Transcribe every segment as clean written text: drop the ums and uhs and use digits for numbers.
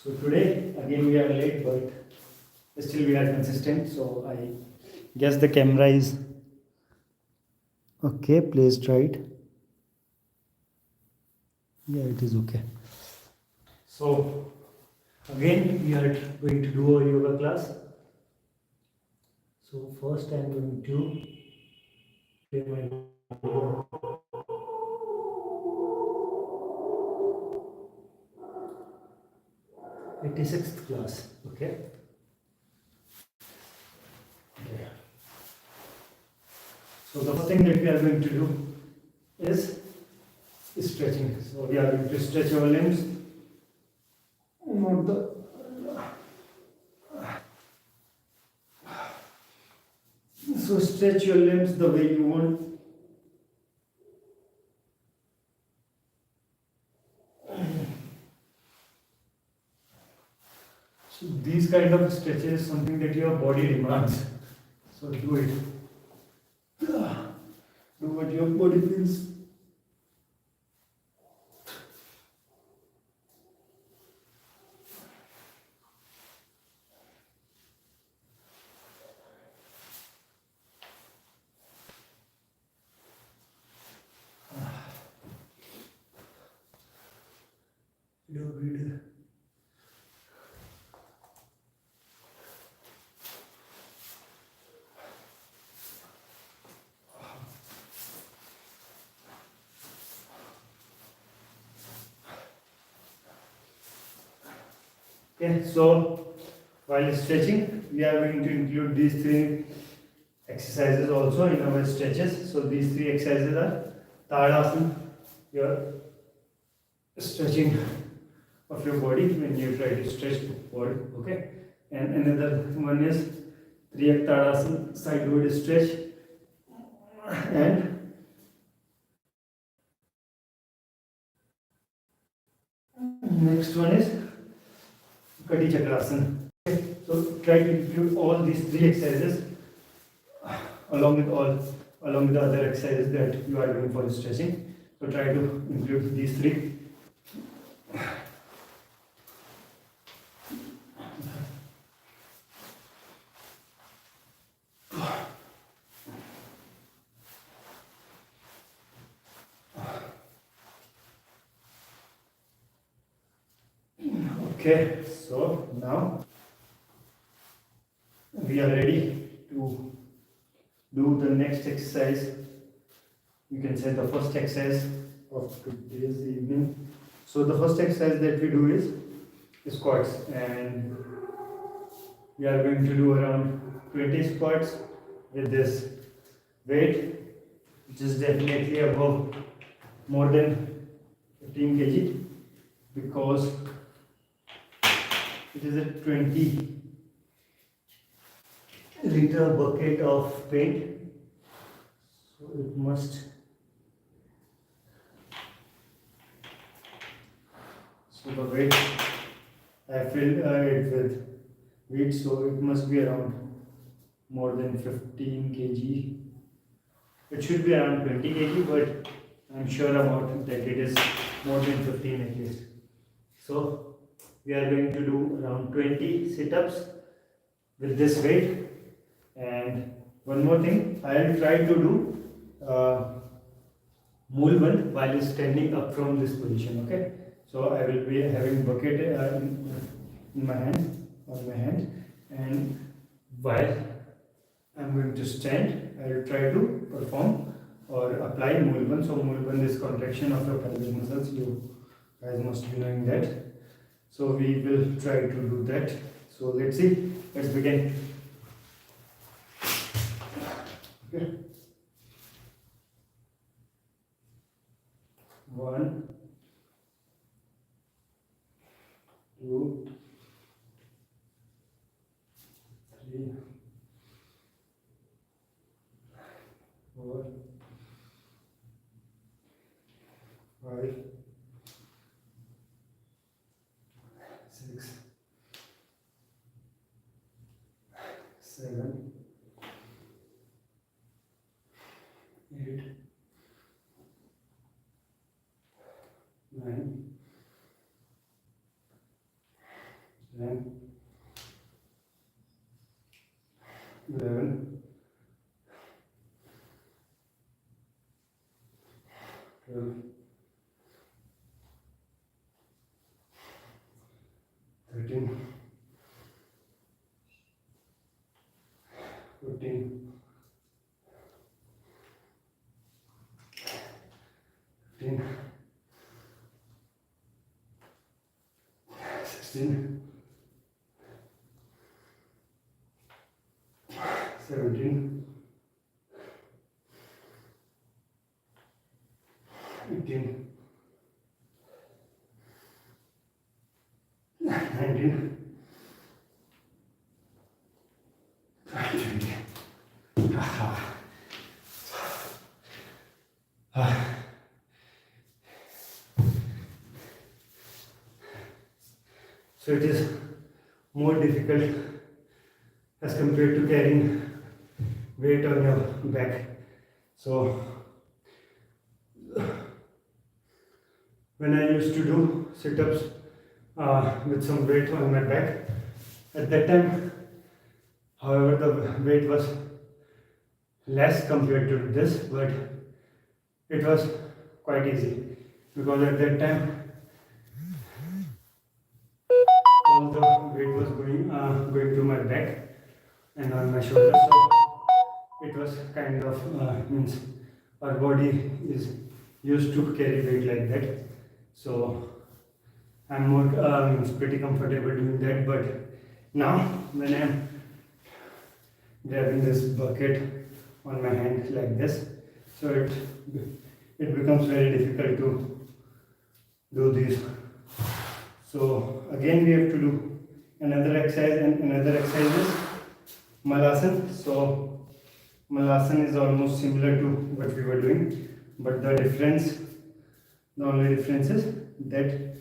So today again we are late, but still we are consistent. So I guess the camera is okay, placed right. Yeah, it is okay. So again we are going to do a yoga class. So first I am going to play my 86th class. Okay. Yeah. So the first thing that we are going to do is stretching. So we are going to stretch our limbs. Not the So stretch your limbs the way you want. So these kind of stretches is something that your body demands. So do it. Do what your body feels. Do it. Okay, so while stretching, we are going to include these three exercises also in our stretches. So these three exercises are Tadasana, your stretching of your body when you try to stretch forward. Okay, and another one is Triyak Tadasana, sideward stretch, and next one is Kati Chakrasana. Okay, so try to include all these three exercises along with the other exercises that you are doing for stretching. So try to include these three. Okay, so now we are ready to do the next exercise. You can say the first exercise of today's evening. So the first exercise that we do is squats, and we are going to do around 20 squats with this weight, which is definitely above more than 15 kg, because it is a 20-liter bucket of paint, so it must. So the weight, I filled it with weight, so it must be around more than 15 kg. It should be around 20 kg, but I'm sure about that it is more than 15 at least. So we are going to do around 20 sit-ups with this weight. And one more thing, I will try to do Moolband while standing up from this position. Okay, so I will be having bucket in my hand, on my hand, and while I'm going to stand, I will try to perform or apply Moolband. So Moolband is contraction of your pelvic muscles. You guys must be knowing that. So we will try to do that. So let's see. Let's begin. Okay. 1, 2, 3, 4, 5, 6, 7, 8, 9, 10, 11, 12, 13, 14, 15, 16, 17, 18, 19, 20. So it is more difficult as compared to carrying weight on your back. So when I used to do sit-ups with some weight on my back, at that time, however, the weight was less compared to this, but it was quite easy because at that time all the weight was going to my back and on my shoulders, so it was kind of means our body is used to carry weight like that, so I'm more means pretty comfortable doing that. But now when I'm grabbing this bucket on my hand like this, so it becomes very difficult to do this. So again we have to do another exercise, and another exercise is Malasan. So Malasan is almost similar to what we were doing, but the only difference is that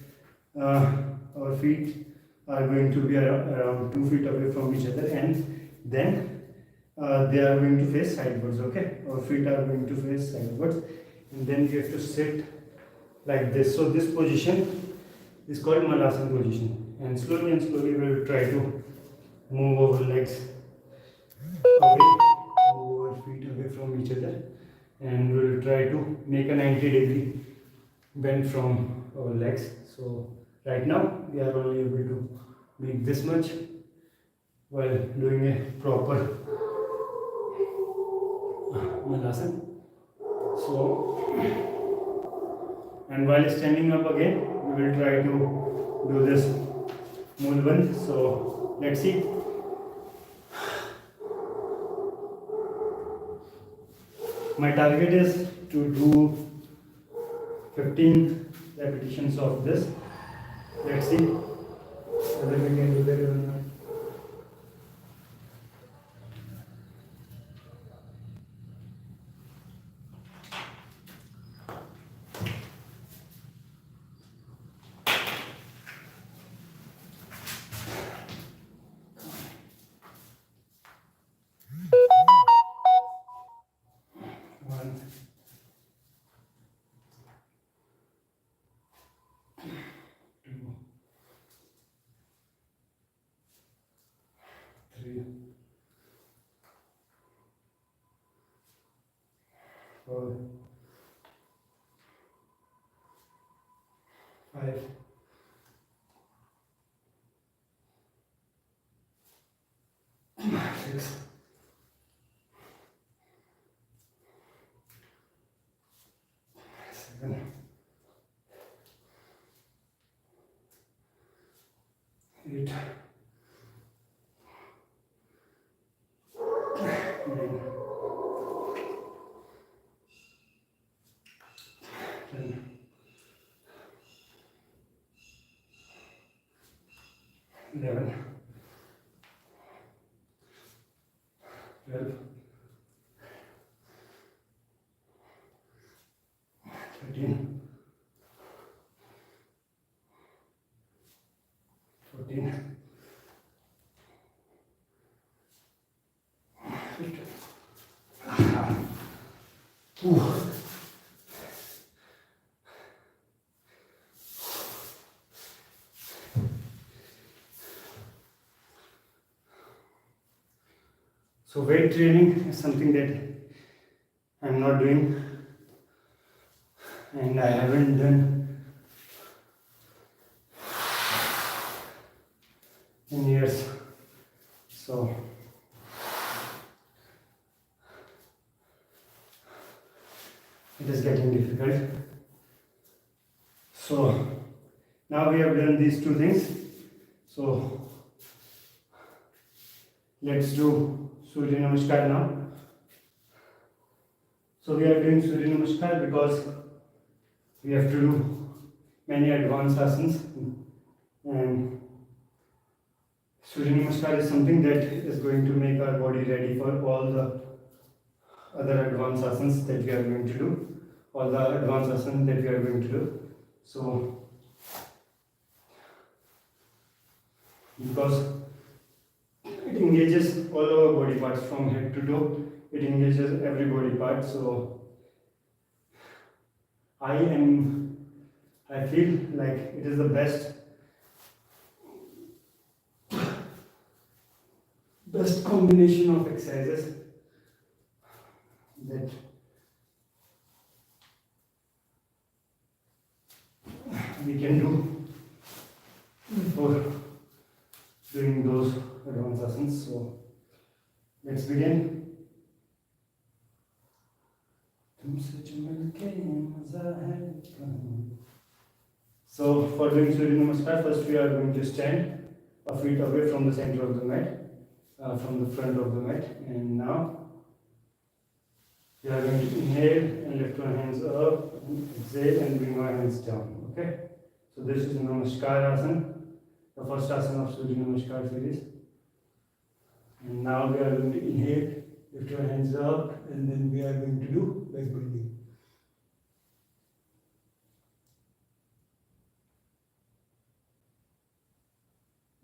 our feet are going to be around 2 feet away from each other, and then they are going to face sidewards. Okay, our feet are going to face sidewards, and then we have to sit like this. So this position is called Malasan position, and slowly we will try to move our legs away, move our feet away from each other, and we will try to make a 90-degree bend from our legs. So right now we are only able to make this much while doing a proper Malasan. So, and while standing up again, we will try to do this Mulban. So let's see. My target is to do 15 repetitions of this. Let's see whether we can do that or not. One, two, three, 4, 5, 6, 7, 8, 9, 10, 11, 12, 13, 14, 15. So weight training is something that I'm not doing, and I haven't done in years. So it is getting difficult. So now we have done these two things. So let's do Surya Namaskar now. So we are doing Surya Namaskar because we have to do many advanced asanas, and Surya Namaskar is something that is going to make our body ready for all the other advanced asanas that we are going to do, all the advanced asanas that we are going to do. So because it engages all our body parts from head to toe, it engages every body part. So I feel like it is the best combination of exercises that we can do for doing those advanced asanas. So let's begin. So for doing Surya Namaskar, first we are going to stand a feet away from the center of the mat, from the front of the mat, and now we are going to inhale and lift our hands up, and exhale and bring our hands down. Okay? So this is Namaskar Asana, the first asana of Surya Namaskar series. And now we are going to inhale, lift our hands up, and then we are going to do back bending.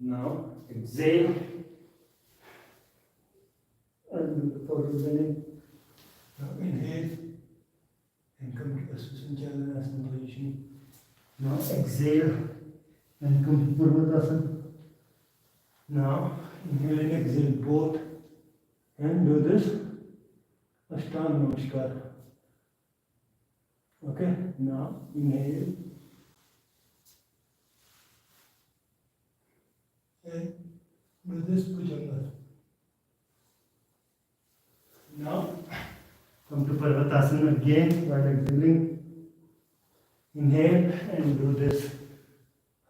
Now exhale and do the forward bending. Now inhale and come to Asana position. Now exhale and come to Purvadasana. Now inhale and exhale both and do this Ashtanga Namaskar. Okay, now inhale and do this Bhujangasana. Now come to Parvatasana again while exhaling. Inhale and do this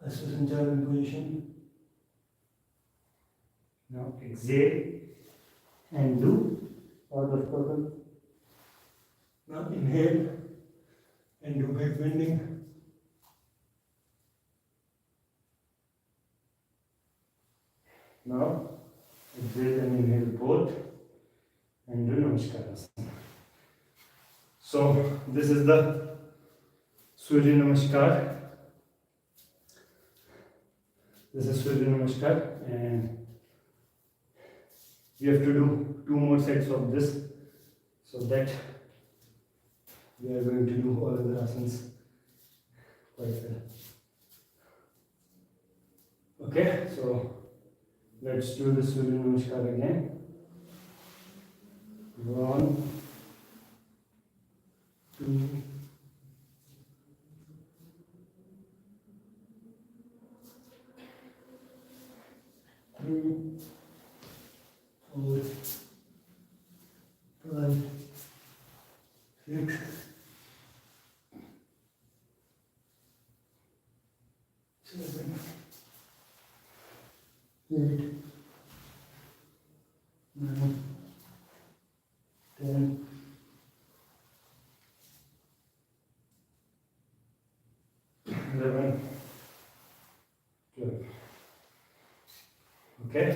Asana position. Now exhale and do Ardha Circle. Now inhale and do back bending. Now exhale and inhale both and do Namaskar. So this is the Surya Namaskar. This is Surya Namaskar, and we have to do 2 more sets of this, so that we are going to do all other asanas quite well. Okay, so let's do the Surya Namaskar again. 1, 2, 3, 4, 5, 6, 7, 8, 9, 10, 11, 12. Okay,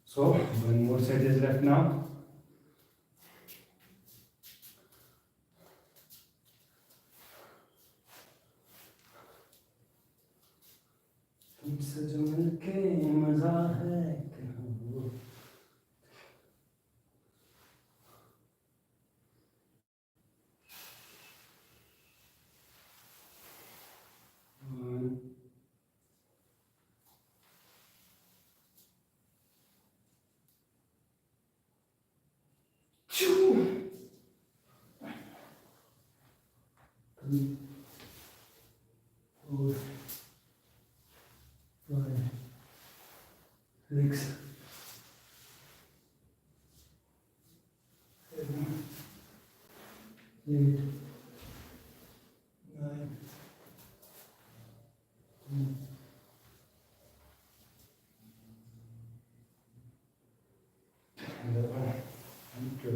so one more set is left now. तुमसे जो मिलके मजा है कहाँ वो। 2, 3, 4, 5, 6, 7, 8, 9, 10, 11, and 12.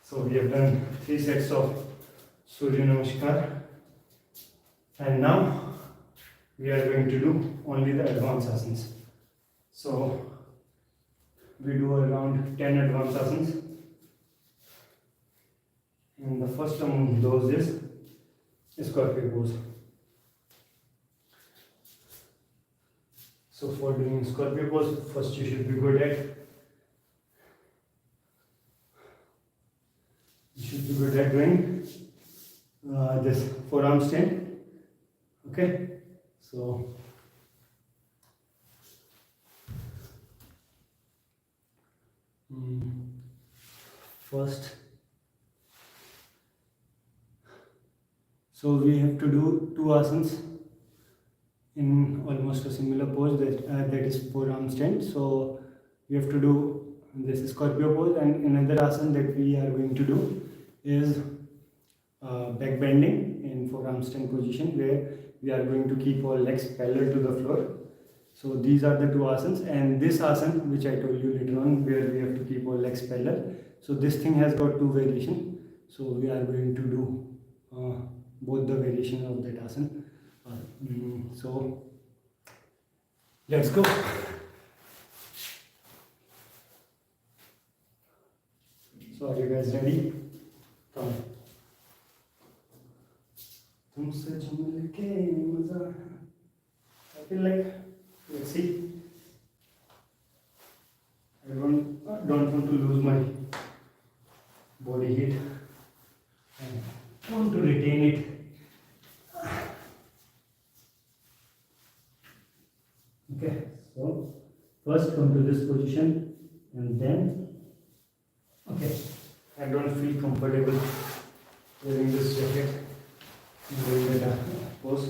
So we have done 3 sets of Surya Namaskar, and now we are going to do only the advanced asanas. So we do around 10 advanced asanas, and the first among those is Scorpio pose. So for doing Scorpio pose, first you should be good at doing this forearm stand. Okay, so first, so we have to do 2 asanas in almost a similar pose, that is forearm stand. So we have to do this Scorpio pose, and another asana that we are going to do is back bending in forearm stand position, where we are going to keep our legs parallel to the floor. So these are the 2 asanas, and this asana which I told you later on, where we have to keep our legs parallel. So this thing has got 2 variations. So we are going to do both the variation of that asana. So let's go. So are you guys ready? Come on. तुमसे जो मिलके मजा, I feel like, let's see, I don't want to lose my body heat. I want to retain it. Okay, so first come to this position, and then, okay, I don't feel comfortable wearing this jacket doing that pose.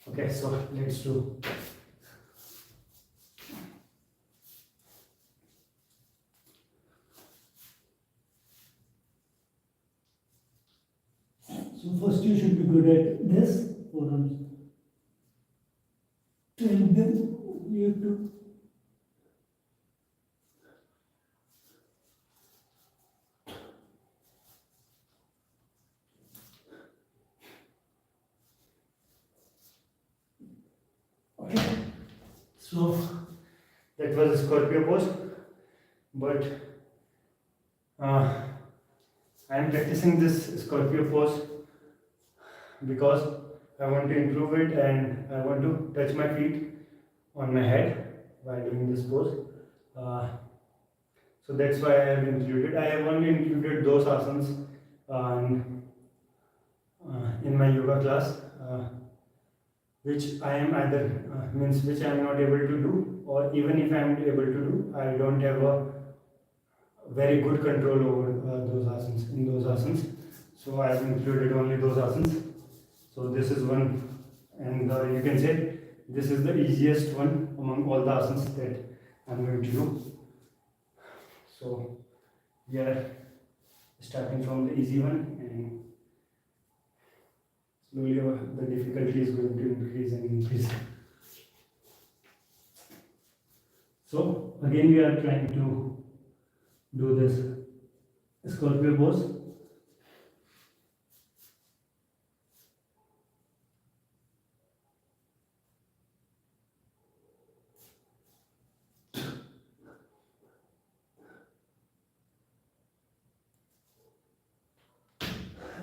Okay, so let's do. So first you should be good at this forearms. And then you have to so that was a Scorpio pose, but I am practicing this Scorpio pose because I want to improve it, and I want to touch my feet on my head while doing this pose. So that's why I have included. I have only included those asanas in my yoga class, which I am either which I am not able to do, or even if I am able to do, I don't have a very good control over those asanas, in those asanas. So I have included only those asanas. So this is one, and you can say this is the easiest one among all the asanas that I am going to do. So we are starting from the easy one, and slowly the difficulty is going to increase and increase. So again we are trying to do this Scorpio pose.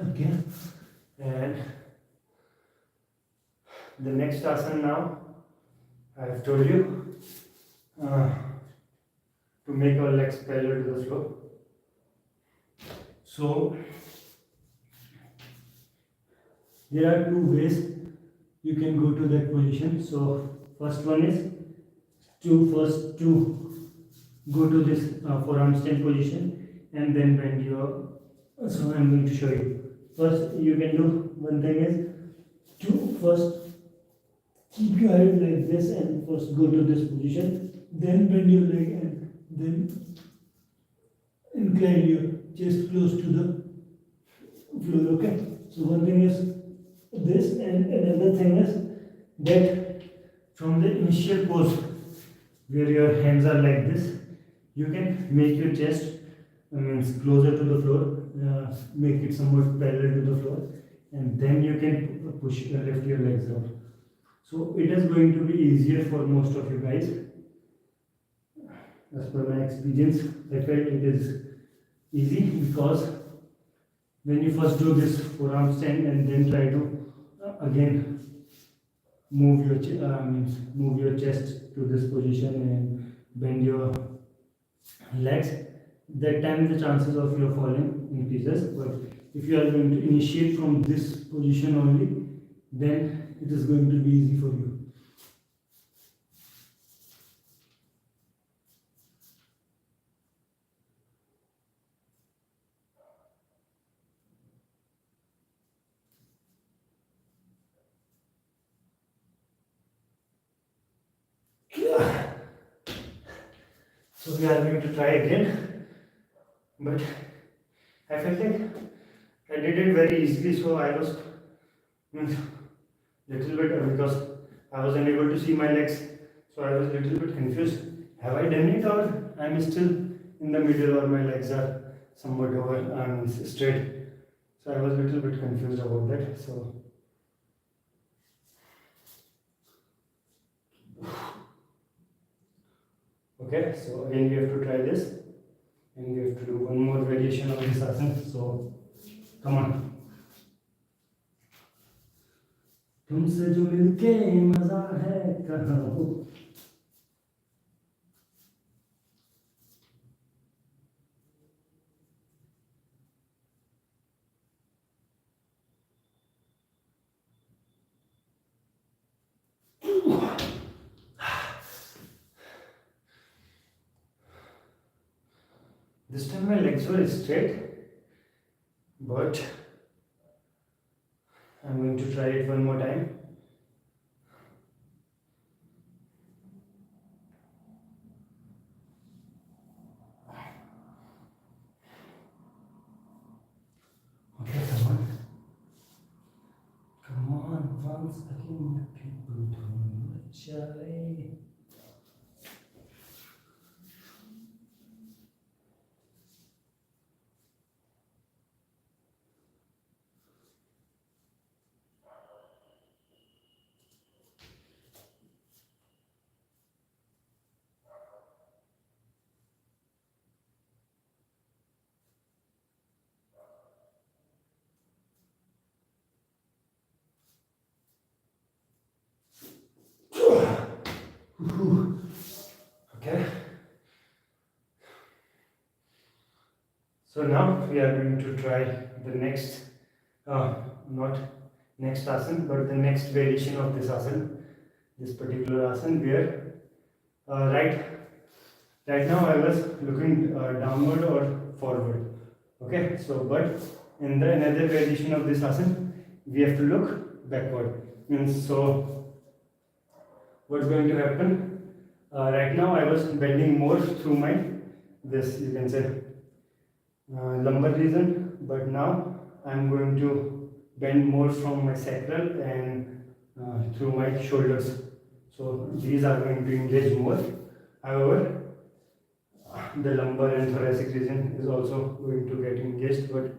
Okay, and the next asana now, I have told you to make our legs parallel to the floor. So there are two ways you can go to that position. So first one is to go to this forearm stand position and then bend your. So I'm going to show you. First, you can do one thing is to first keep your head like this and first go to this position, then bend your leg and then incline your chest close to the floor. Okay. So one thing is this, and another thing is that from the initial pose where your hands are like this, you can make your chest means closer to the floor, make it somewhat parallel to the floor, and then you can push lift your legs out. So it is going to be easier for most of you guys. As per my experience, I felt it is easy because when you first do this forearm stand and then try to again move your chest to this position and bend your legs, that time the chances of your falling increases. But if you are going to initiate from this position only, then it is going to be easy for you. So we are going to try again, but I felt like I did it very easily, so I was little bit because I was unable to see my legs, so I was a little bit confused. Have I done it, or I am still in the middle, or my legs are somewhat over straight? So I was a little bit confused about that. So okay, so again we have to try this, and we have to do one more variation of this asana. So come on. तुमसे जो मिलके मजा है कहाँ. This time my legs were straight, but I'm going to try it one more time. Okay, come on, once again, people don't shy. Okay. So now we are going to try the next, not next asana, but the next variation of this asana, this particular asana, where right now I was looking downward or forward. Okay, so but in the another variation of this asana, we have to look backward. Means so, what's going to happen? Right now I was bending more through my this, you can say, lumbar region, but now I'm going to bend more from my sacral and through my shoulders. So these are going to engage more. However, the lumbar and thoracic region is also going to get engaged, but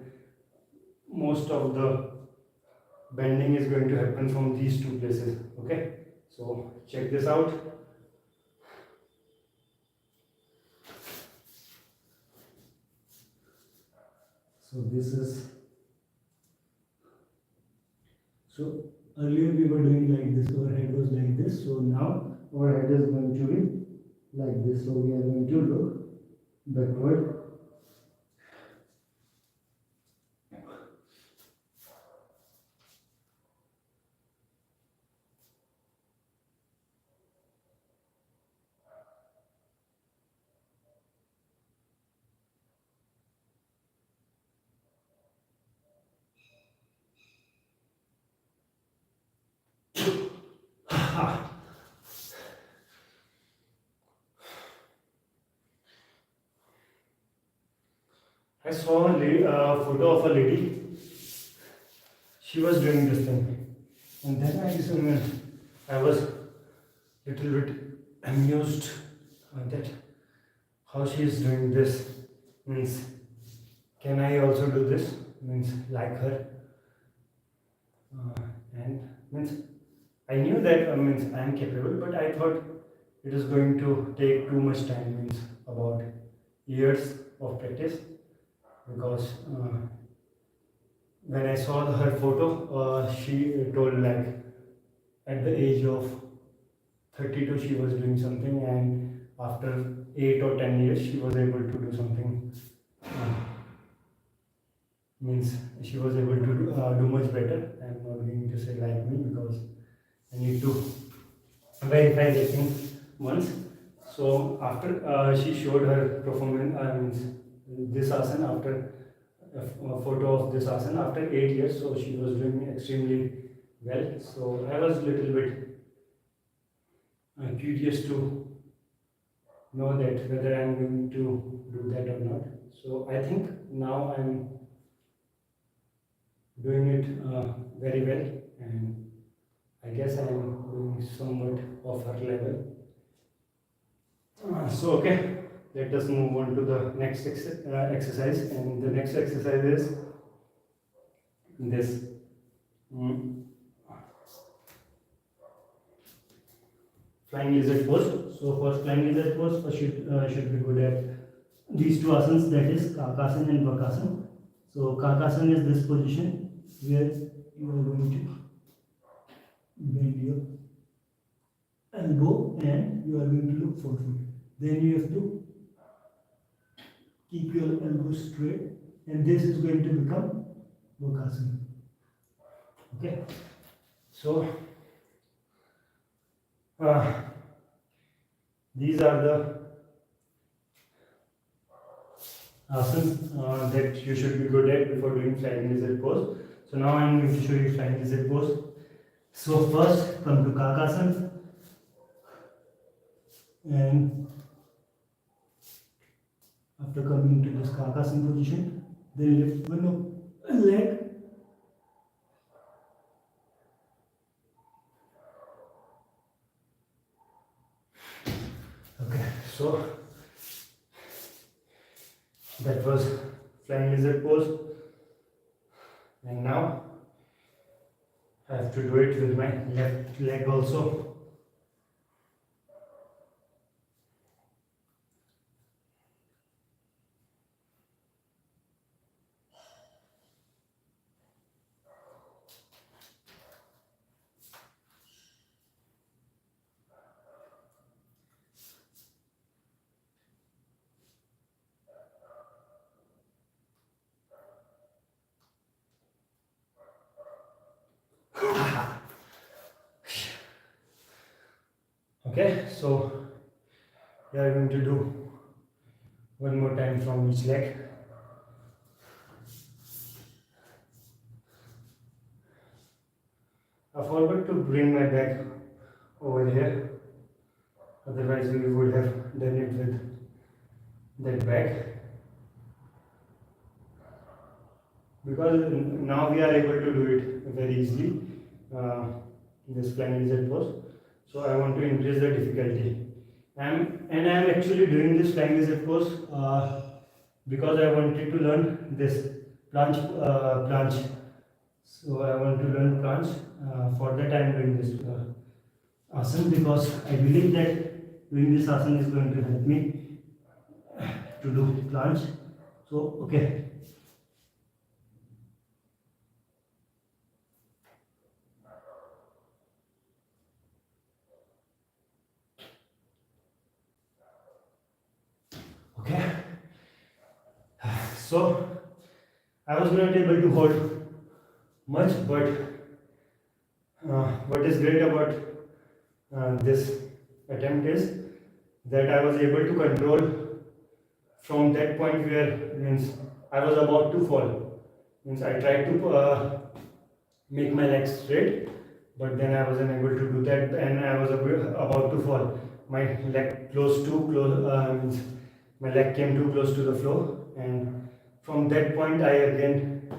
most of the bending is going to happen from these two places. Okay, so check this out. So this is Earlier we were doing like this, our head was like this, so now our head is going to be like this, so we are going to look backward. I saw a photo of a lady. She was doing this thing, and then I was little bit amused that how she is doing this. Means, can I also do this? Means like her, and means I knew that means I am capable, but I thought it is going to take too much time. Means about years of practice, because when I saw her photo, she told like at the age of 32 she was doing something, and after 8 or 10 years she was able to do something. Means she was able to do much better. I'm not going to say like me because I need to verify the thing once. So after she showed her performance, means this asana, after a photo of this asana after 8 years, so she was doing extremely well. So I was little bit curious to know that whether I'm going to do that or not. So I think now I'm doing it very well, and I guess I'm doing somewhat of her level. So okay, let us move on to the next exercise, and the next exercise is this. Flying lizard pose. So for flying lizard pose, first should be good at these two asanas, that is Kakasana and Bakasana. So Kakasana is this position where you are going to bend your elbow and you are going to look forward. Then you have to keep your elbow straight, and this is going to become Bakasana. Okay. So these are the asanas that you should be good at before doing flying lizard pose. So now I am going to show you flying lizard pose. So first come to Kakasana, and after coming to this Kakasana position, then lift one leg. Okay, so that was flying lizard pose, and now I have to do it with my left leg also. Okay, so we are going to do one more time from each leg. I forgot to bring my bag over here, otherwise we would have done it with that bag. Because now we are able to do it very easily, this flying lizard pose. So I want to increase the difficulty. And I am actually doing this flying lizard pose because I wanted to learn this planche. So I want to learn planche. For that I am doing this asana, because I believe that doing this asana is going to help me to do planche. So okay. So I was not able to hold much, but what is great about this attempt is that I was able to control from that point where means I was about to fall. Means I tried to make my legs straight, but then I wasn't able to do that, and I was about to fall. My leg means my leg came too close to the floor, and from that point I again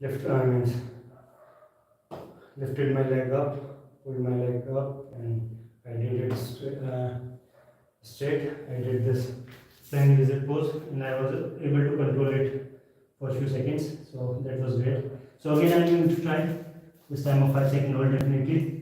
means lifted my leg up, pulled my leg up, and I did it straight. I did this flying lizard pose, and I was able to control it for a few seconds. So that was great. So again, I'm going to try this time a 5-second hold definitely.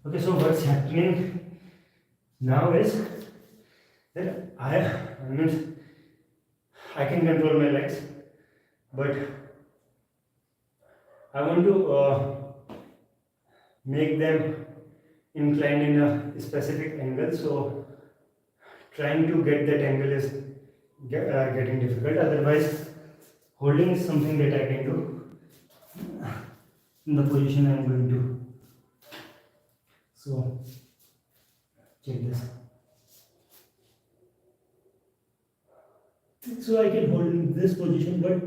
Okay, so what's happening now is that I can control my legs, but I want to make them inclined in a specific angle. So trying to get that angle is getting difficult. Otherwise, holding is something that I can do in the position I am going to. So check this. So I can hold in this position, but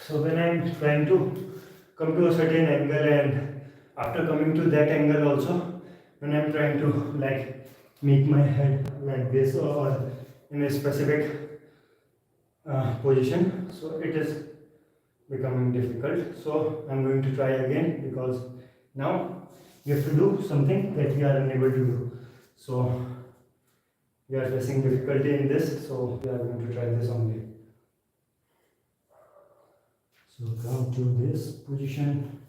so when I am trying to come to a certain angle, and after coming to that angle also, when I am trying to like make my head like this or in a specific position, so it is becoming difficult. So I'm going to try again, because now we have to do something that we are unable to do. So we are facing difficulty in this, so we are going to try this only. So come to this position.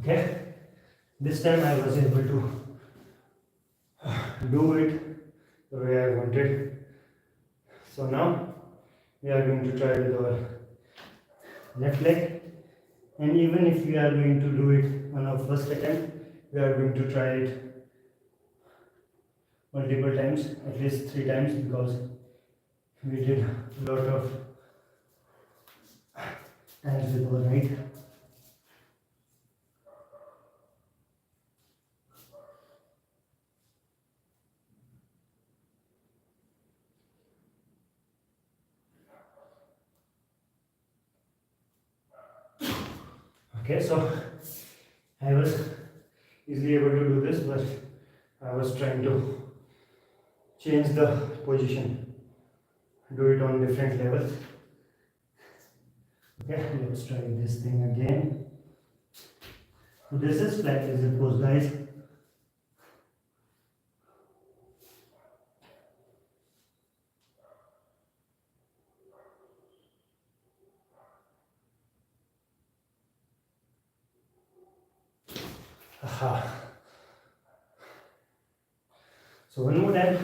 Okay, this time I was able to do it the way I wanted. So now we are going to try with our left leg, and even if we are going to do it on our first attempt, we are going to try it multiple times, at least 3 times, because we did a lot of times with our right. Okay, so I was easily able to do this, but I was trying to change the position, do it on different levels. Okay, let's try this thing again. So this is flat as it goes, guys. So one more time.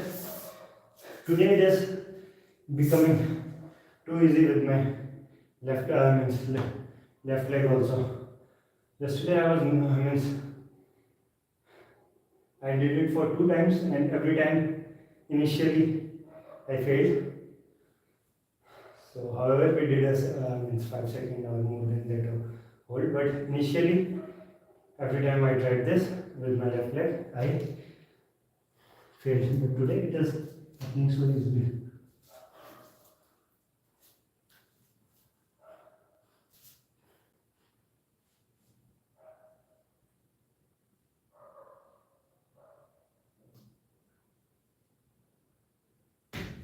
Today it is becoming too easy with my left left leg also. Yesterday I did it for 2 times, and every time initially I failed. So however we did a 5-second or more than that hold, but initially every time I tried this with my left leg, I failed. But today it is happening so easily.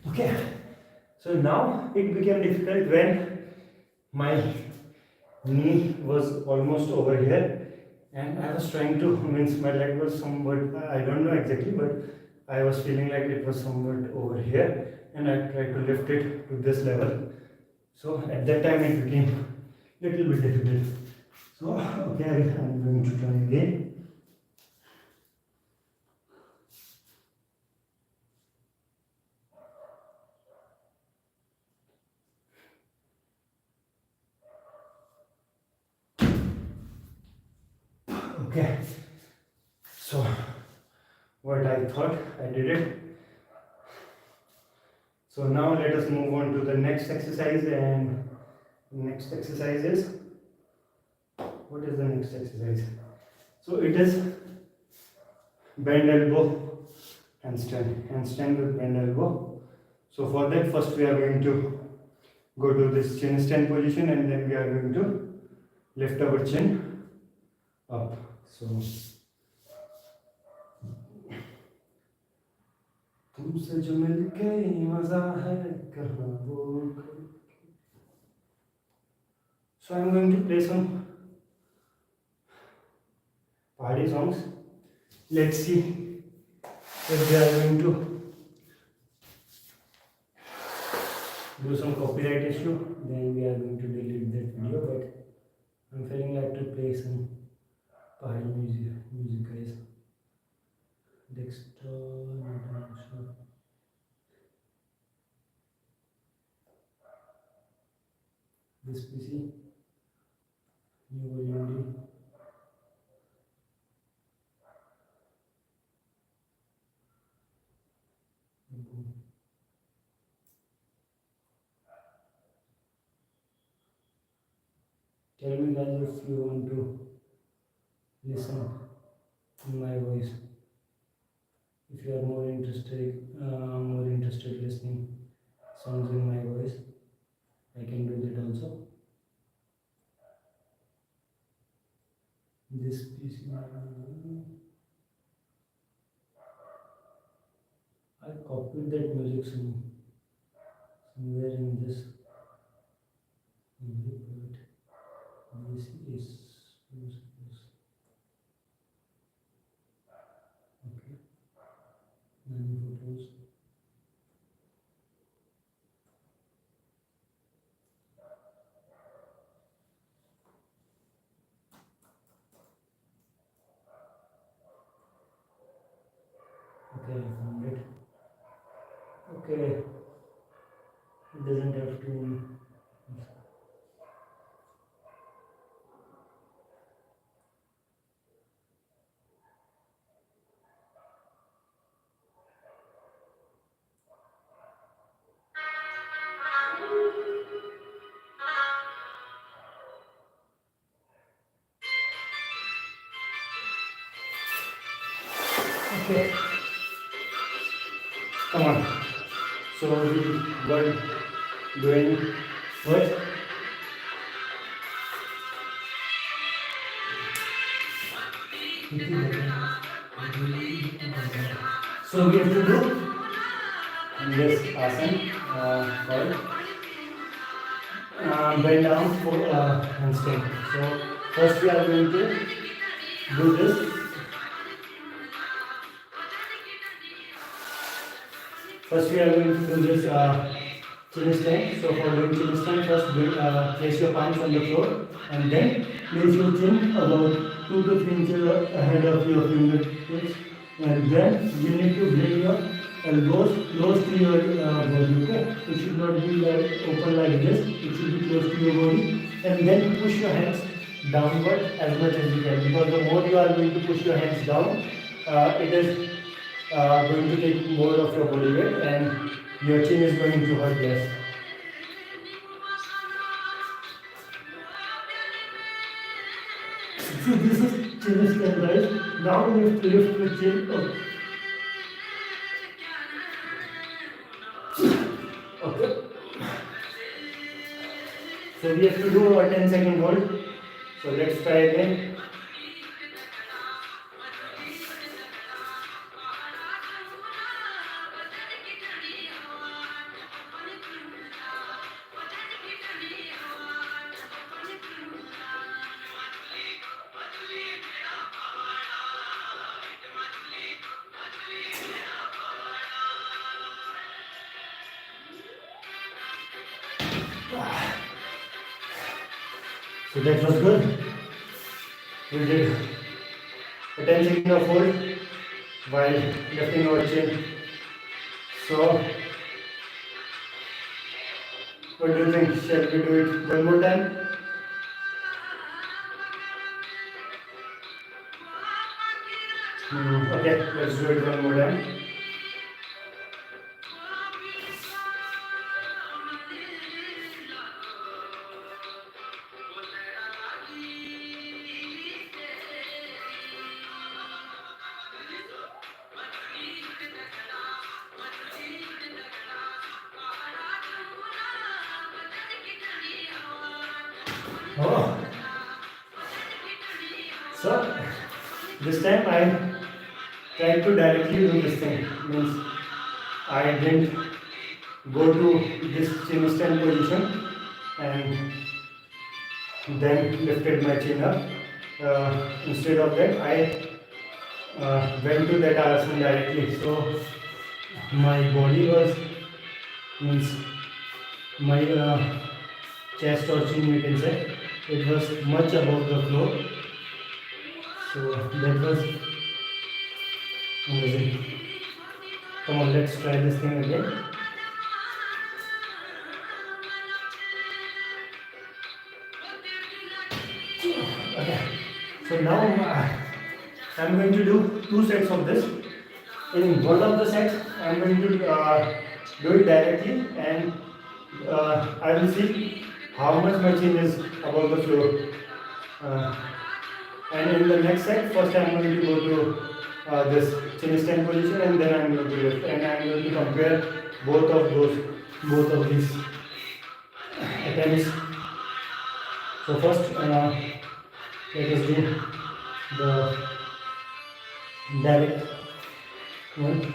Okay, so now it became difficult when my knee was almost over here, and I was trying to, means my leg was somewhat, I don't know exactly, but I was feeling like it was somewhat over here, and I tried to lift it to this level. So at that time it became little bit difficult. So okay, I'm going to try again. Okay, so what I thought, I did it. So now let us move on to the next exercise, and next exercise is, what is the next exercise? So it is bend elbow handstand with bend elbow. So for that, first we are going to go to this chin stand position, and then we are going to lift our chin up. So तुमसे जो मिलके मजा है कहाँ वो. So I'm going to play some party songs. Let's see if they are going to do some copyright issue. Then we are going to delete that video. But I'm feeling like to play some party music guys. Desktop, international. This PC, new volume. Tell me guys if you want to listen to my voice. If you are more interested listening songs in my voice, I can do that also. This piece, I copied that music somewhere in this music, but this is okay. 9 photos. Okay, I found it. Okay, it doesn't have to. Okay, come on. So we were doing what? So we have to do this asana called bend down for handstand. So first we are going to do this. First we are going to do this chin stand. So for doing chin stand, first place your palms on the floor, and then place your chin about 2 to 3 inches ahead of your fingertips, and then you need to bring your elbows close to your body. Okay, it should not be open like this. It should be close to your body, and then push your hands downward as much as you can. Because the more you are going to push your hands down, it is going to take more of your body weight, and your chin is going to hurt less. So this is chin stand, guys. Now we have to lift the chin up. Okay. So we have to do a 10-second hold. So let's try again. So that was good. We did a 10 second of hold while lifting our chin. So what do you think? Shall we do it one more time? Okay, let's do it one more time. Oh. So this time I tried to directly do this thing. Means I didn't go to this chin stand position and then lifted my chin up. Instead of that, I went to that asana directly. So my body was, means my chest or chin, you can say, it was much above the floor. So that was amazing. Come on, let's try this thing again. Okay. So now I'm going to do 2 sets of this. In one of the sets, I'm going to do it directly, and I will see how much my chin is above the floor. And in the next set, first I'm going to go to this chin stand position, and then I'm going to lift, and I'm going to compare both of these attempts. So first, let us do the direct one.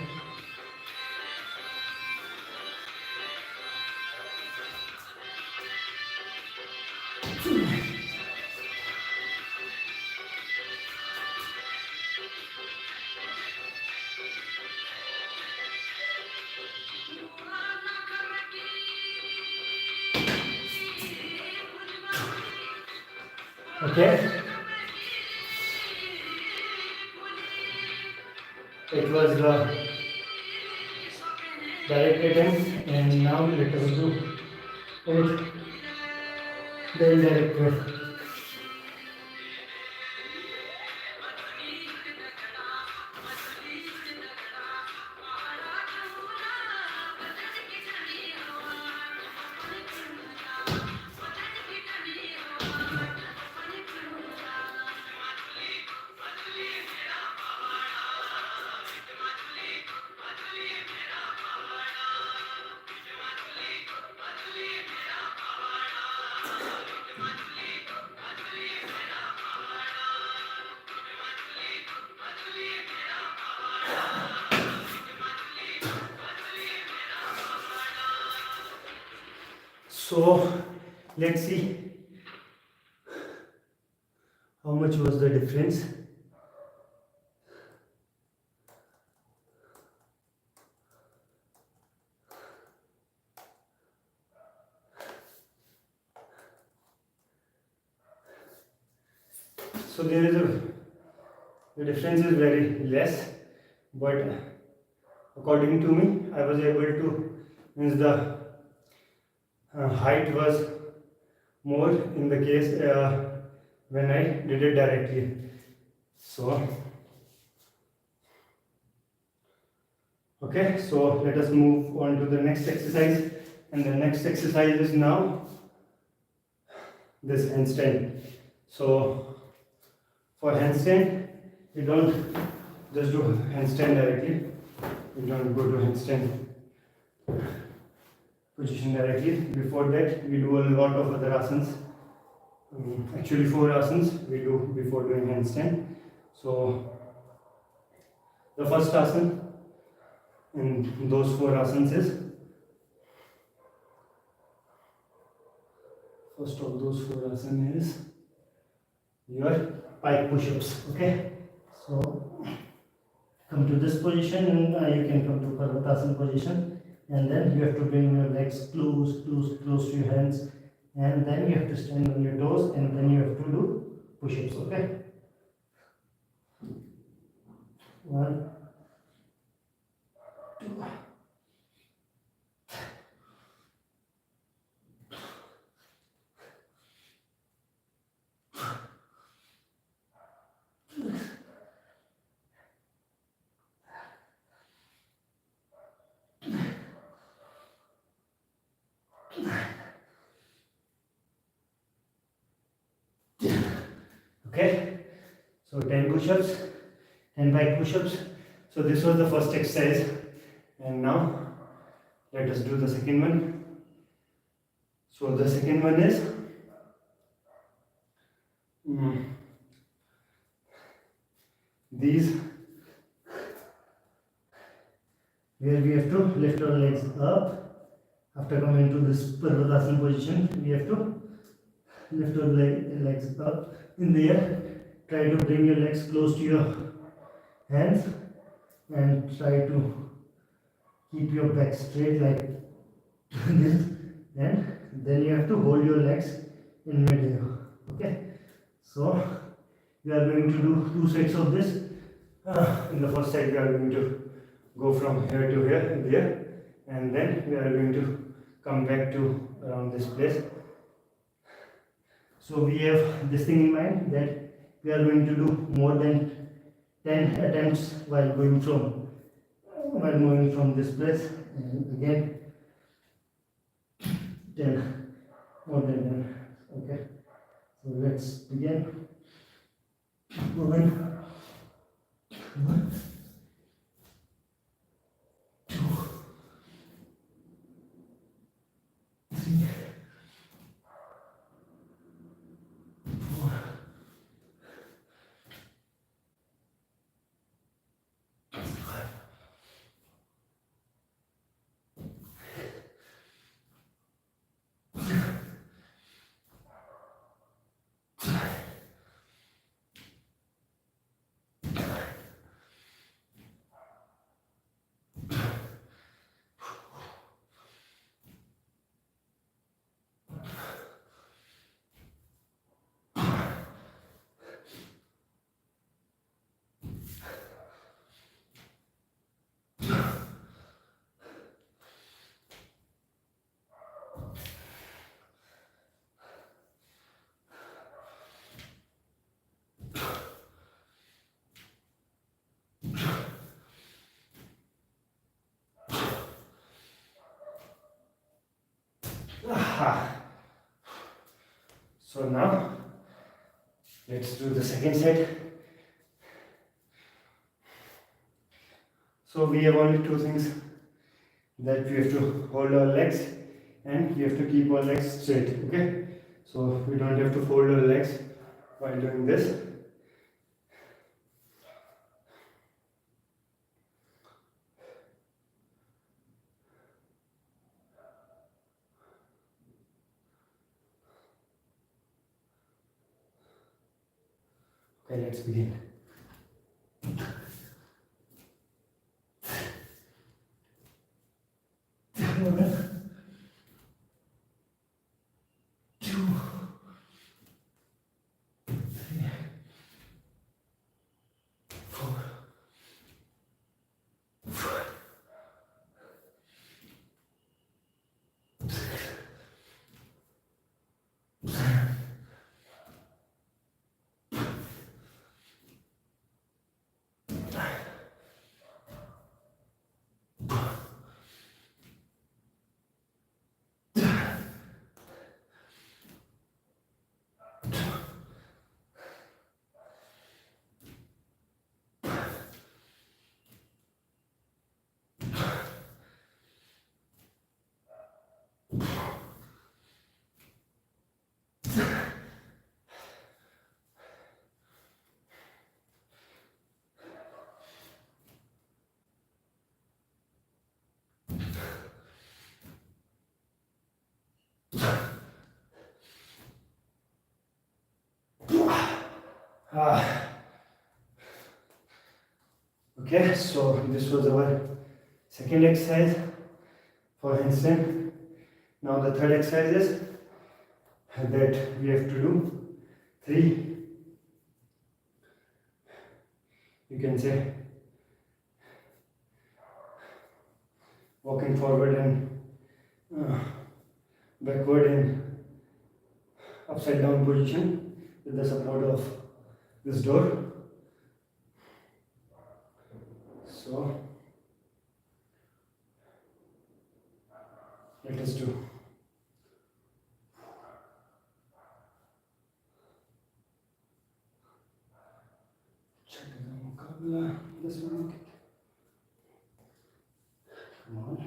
Okay. It was the direct attempt, and now let us do it the indirect way. So let's see how much was the difference. So the difference is very less, but according to me, I was able to, means the height was more in the case when I did it directly. So okay, so let us move on to the next exercise, and the next exercise is now this handstand. So for handstand, you don't just do handstand directly, you don't go to handstand position directly. Before that, we do a lot of other asanas. Actually 4 asanas we do before doing handstand. So the first asana in those 4 asanas is, first of those 4 asanas is your pike push-ups. Okay, so come to this position, and you can come to Parvatasana position, and then you have to bring your legs close to your hands, and then you have to stand on your toes, and then you have to do push-ups. Okay. 1, 2. Okay, so 10 push-ups, 10 back push-ups. So this was the first exercise, and now let us do the second one. So the second one is these, where we have to lift our legs up. After coming to this Parvatasana position, we have to lift our legs up in the air. Try to bring your legs close to your hands and try to keep your back straight like this, and then you have to hold your legs in mid-air. Okay, so we are going to do 2 sets of this. In the first set we are going to go from here to here, there, and then we are going to come back to around this place. So we have this thing in mind that we are going to do more than 10 attempts while moving from this place, and again 10, more than 10. Okay, so let's begin. 1, 2, 3, 4, 5, So now let's do the second set. So we have only 2 things, that we have to hold our legs and we have to keep our legs straight. Okay, so we don't have to fold our legs while doing this. Okay, let's begin. 1, 2, 3, 4, 5, 6, 7, Okay, so this was our second exercise for handstand. Now the third exercise is that we have to do 3, you can say, walking forward and backward in upside down position with the support of this door. So let us do. This one. Come on.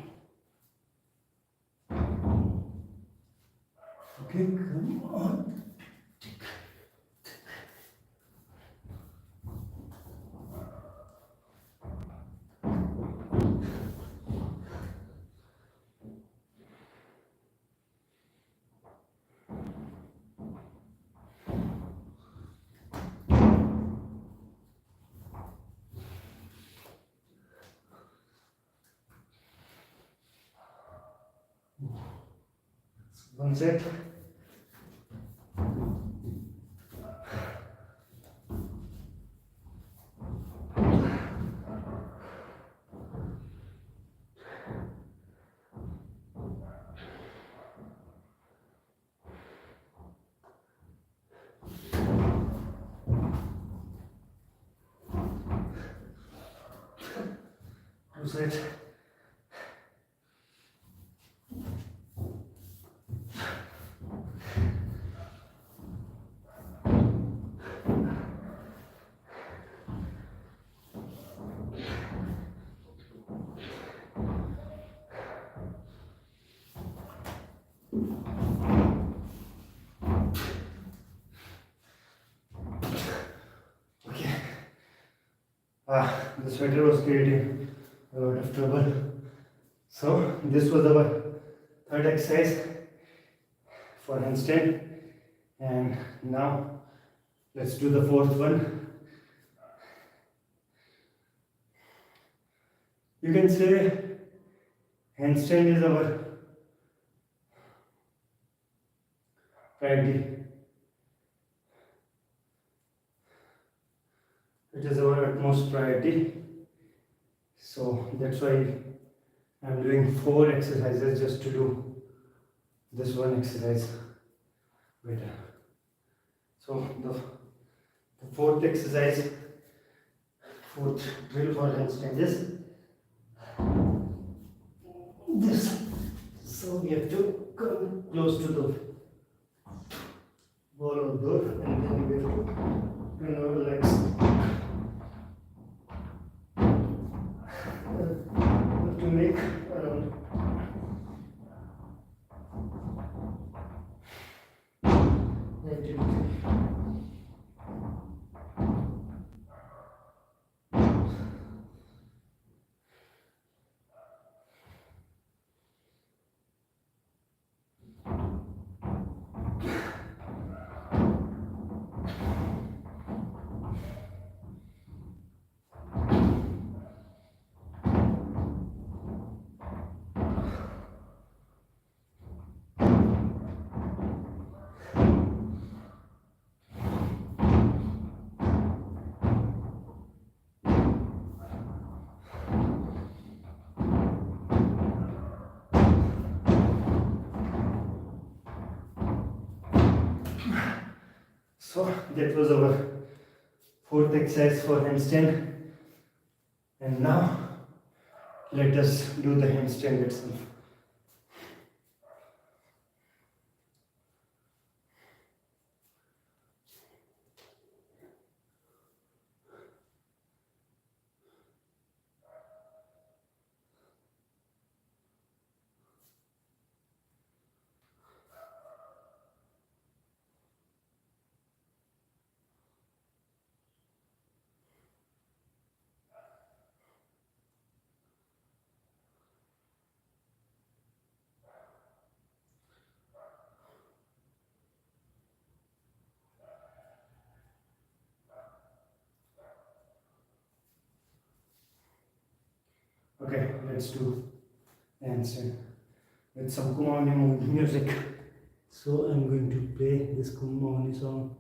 Okay, come on. One set. Two sets. The sweater was creating a lot of trouble. So this was our third exercise for handstand, and now let's do the fourth one. You can say handstand is our priority. It is our utmost priority. So that's why I'm doing 4 exercises just to do this one exercise better. So the fourth exercise, fourth drill for handstand is this. So we have to come close to the wall or door, and then we have to bend our legs. To make around 90 degrees. So that was our fourth exercise for handstand, and now let us do the handstand itself. Okay, let's do handstand with some Kumani music. So I'm going to play this Kumbhani song.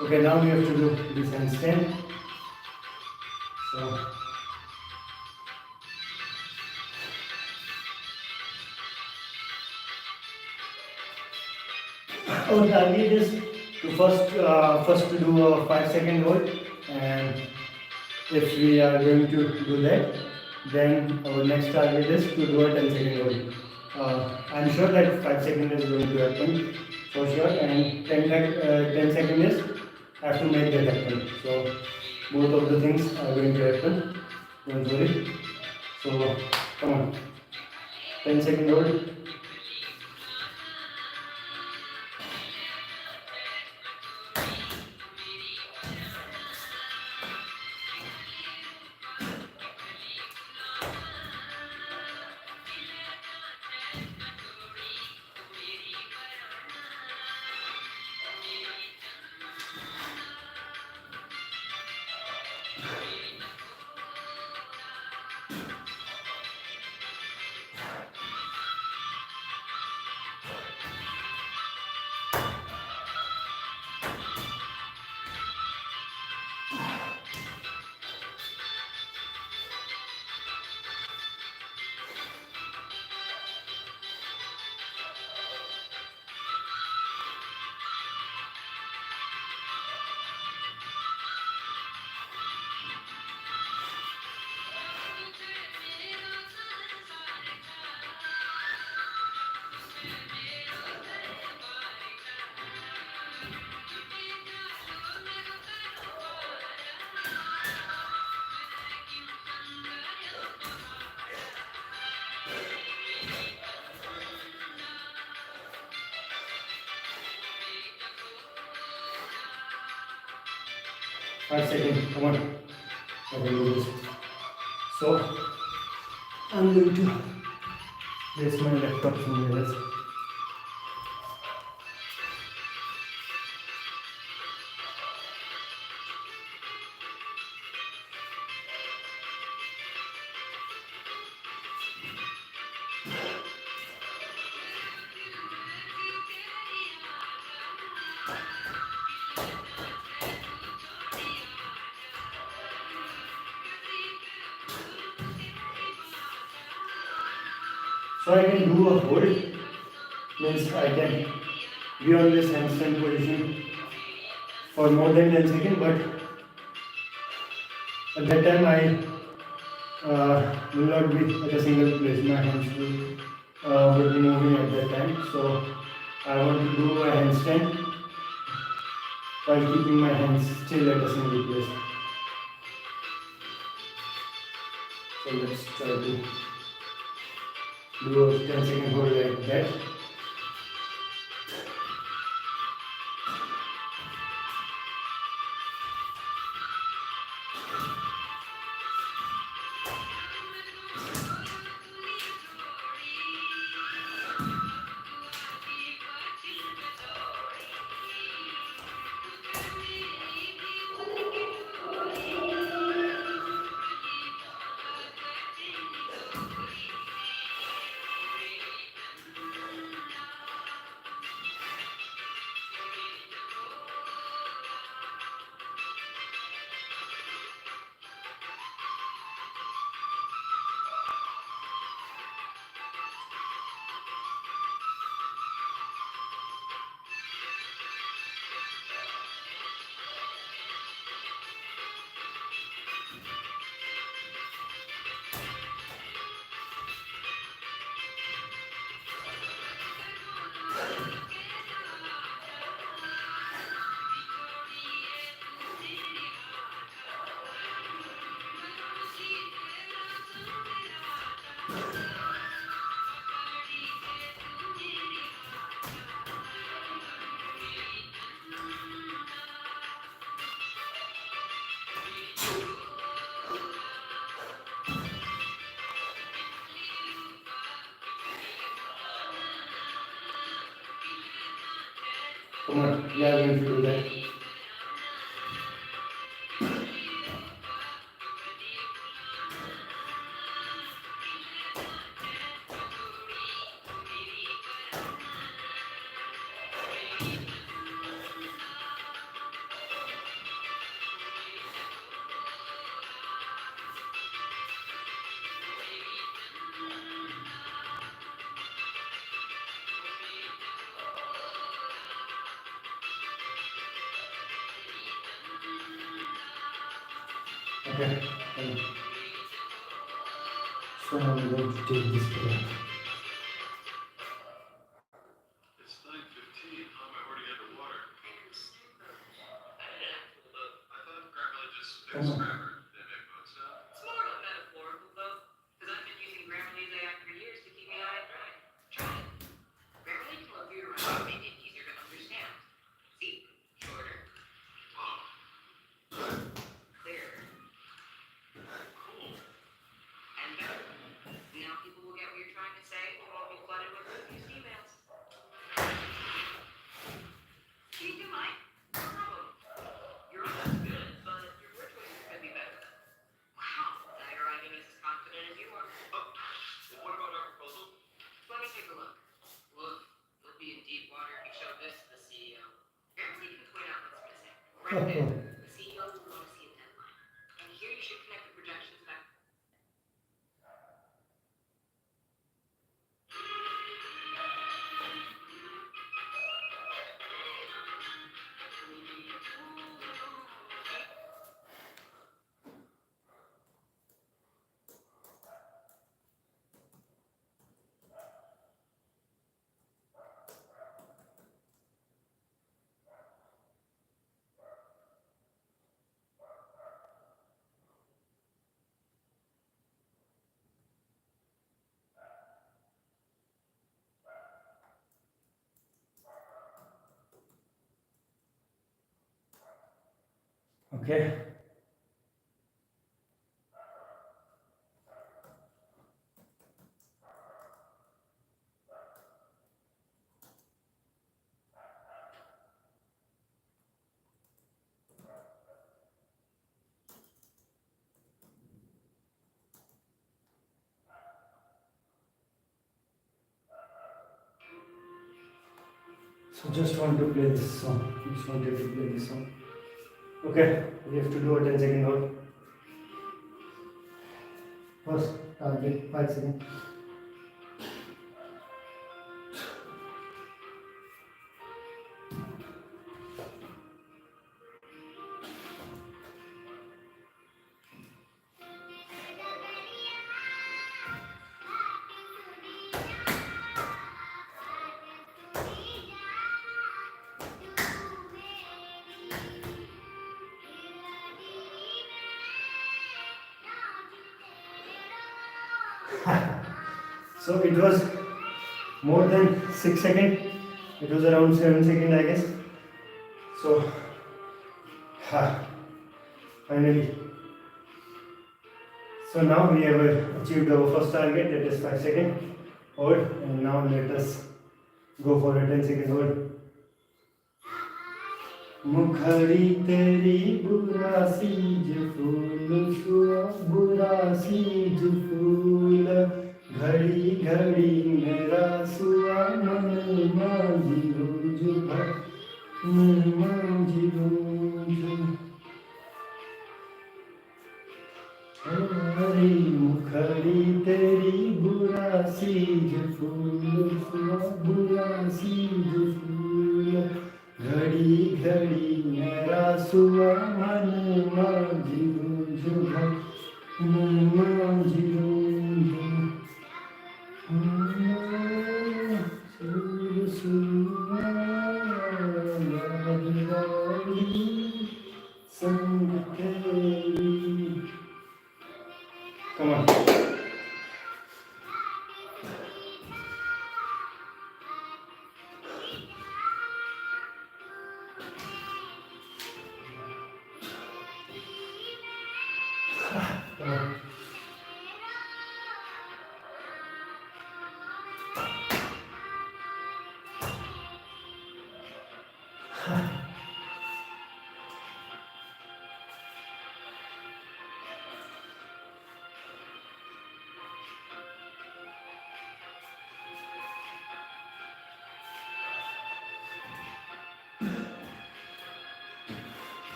Okay, now we have to do this handstand. So our target is to first to do a 5-second hold, and if we are going to do that, then our next target is to do a 10-second hold. I'm sure that 5 seconds is going to happen for sure, and 10 seconds is have to make that happen. So both of the things are going to happen. Don't worry. So come on, 10-second hold. Five seconds, come on. I can do this. So I'm going to place my laptop somewhere else. So I can do a hold, means I can be on this handstand position for more than 10 seconds, but at that time I will not be at a single place. My hands will be moving at that time. So I want to do a handstand while keeping my hands still at a single place. So let's try to do a 10-second hold like that. Come on, we are going to do that. Okay. So now I'm going to take this breath. It's 9:15. How am I already underwater? I thought Grandma just fixed grammar. They make boats now. It's more of a metaphorical boat, because I've been using Grammarly's AI for years to keep me out of dry. Try it. Grammarly can look through your writing and make it easier to understand. See? Shorter. Wow. Clearer. Cool. And better. Now people will get what you're trying to say and won't be flooded with confused emails. Can you do mine? No problem. Your aunt's good, but your word choices could be better. Wow, now you're writing as confident as you are. Oh, what about our proposal? Let me take a look. Look, you'll be in deep water if you show this to the CEO. Grammarly can point out what's missing. Right there. The CEO will want to see a deadline. And here you should connect the projections back. Okay. So just want to play this song. Just wanted to play this song. Okay, we have to do a 10-second hold. First target 5 seconds. So it was more than 6 seconds. It was around 7 seconds, I guess. So finally. So now we have achieved our first target, that is 5 seconds hold, and now let us go for a 10-second hold. मुखड़ी तेरी बुरा seize फूल सुआ बुरा seize फूल घड़ी घड़ी मेरा सुआ मन मांझी रोज भर मांझी रोज हरी मुखड़ी तेरी बुरा सीज फूल सुआ बुरा सीज फूल घड़ी घड़ी मेरा सुआ मन मांझी रोज भर मांझी रोज सुआ यादगारी संग तेरी. Come on. Come on.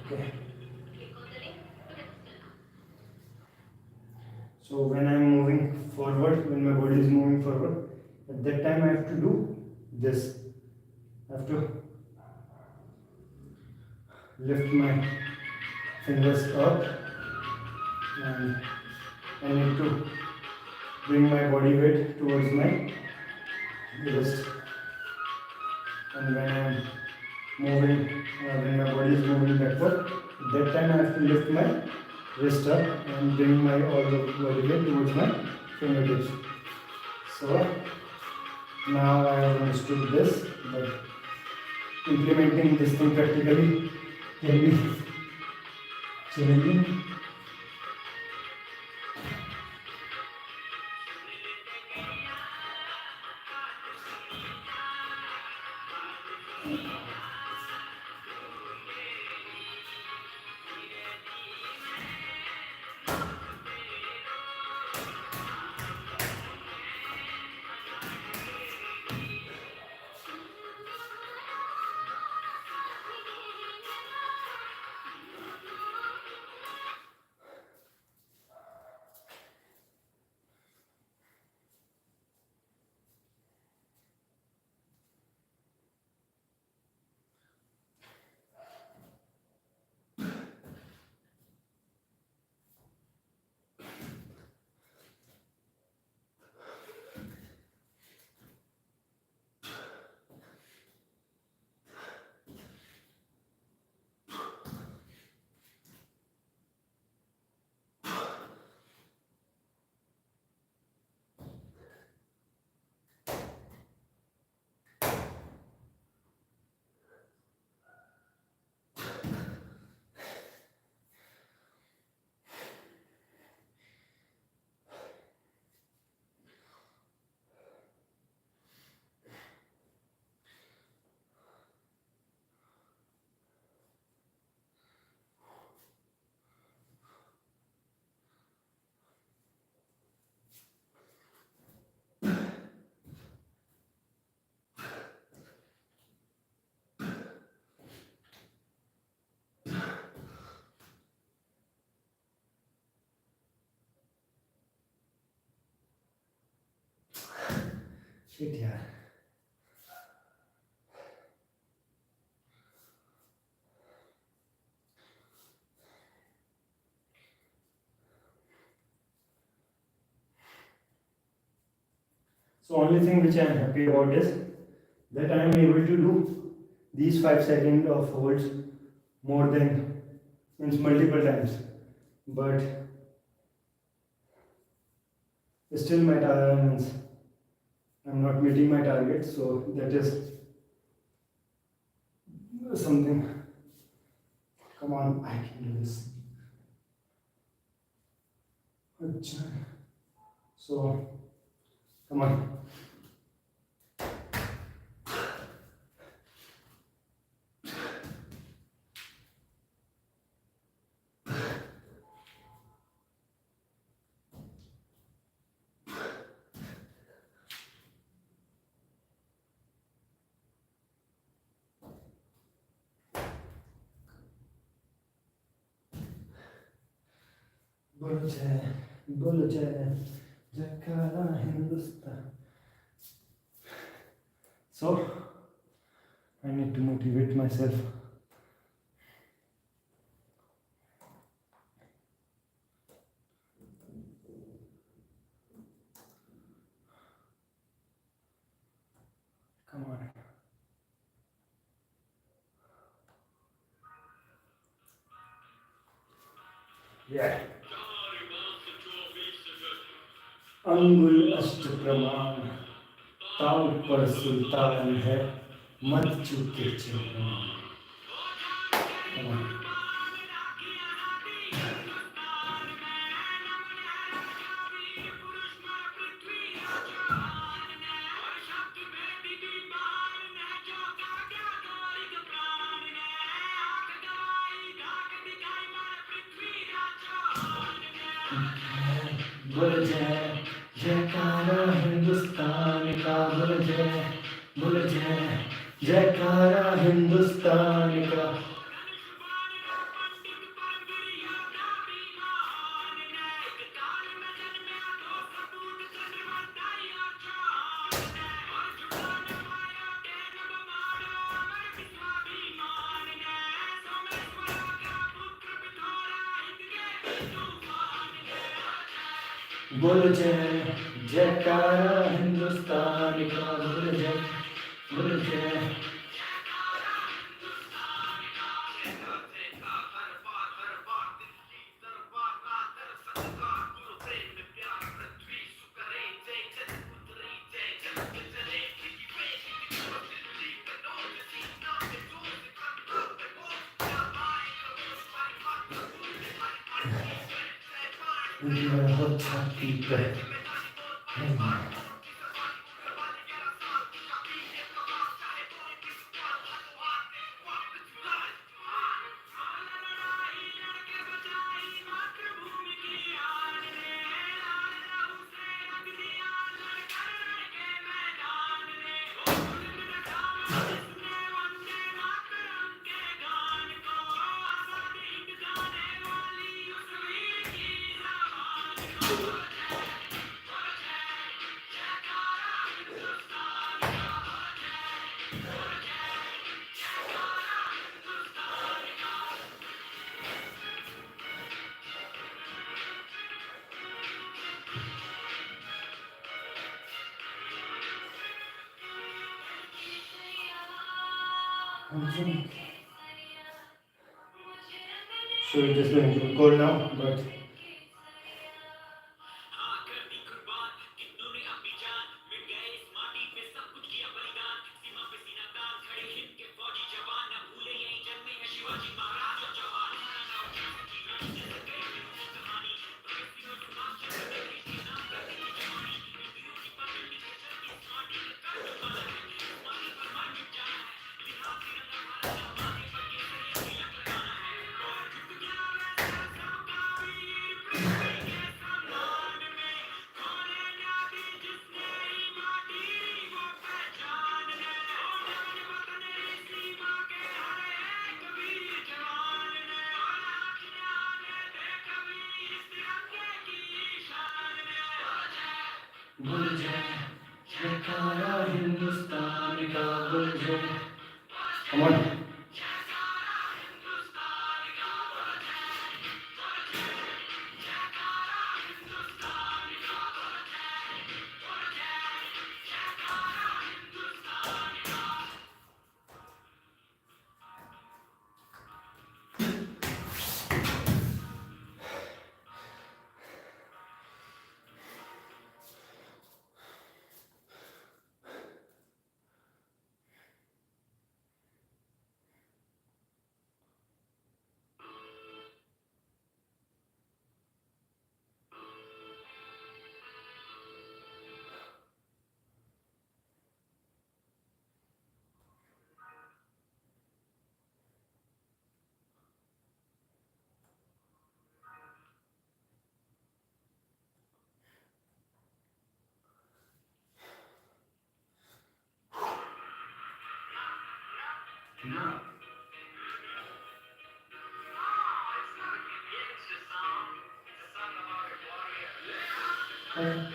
Okay. Click on the link to register now. So when I am moving forward, when my body is moving forward, at that time I have to do this. I have to lift my fingers up and I need to bring my body weight towards my wrist. And when I am moving, when my body is moving backward, at that time I have to lift my wrist up and bring my all the body weight towards my fingertips. So now I have understood this, but implementing this thing practically can be challenging. Shit, yeah. So only thing which I am happy about is that I am able to do these 5 seconds of holds more than means multiple times. But still my means I'm not meeting my target, so that is something. Come on, I can do this. Achha. So come on. बोलो जय जयकारा Hindustan. So I need to motivate myself. Come on. Yeah. अंगुल अष्ट प्रमाण ताव पर सुल्तान है मत चूके चुनाव. Come on. बोल जय जयकारा हिंदुस्तान का. बोल जय जयकारा हिंदुस्तान का. बोलो जय जयकारा हिंदुस्तान का, बोलो जय हो छाती पे। So it is going to be cold now, but बोलो जय जयकारा हिंदुस्तान का, बोलो जय। Come on.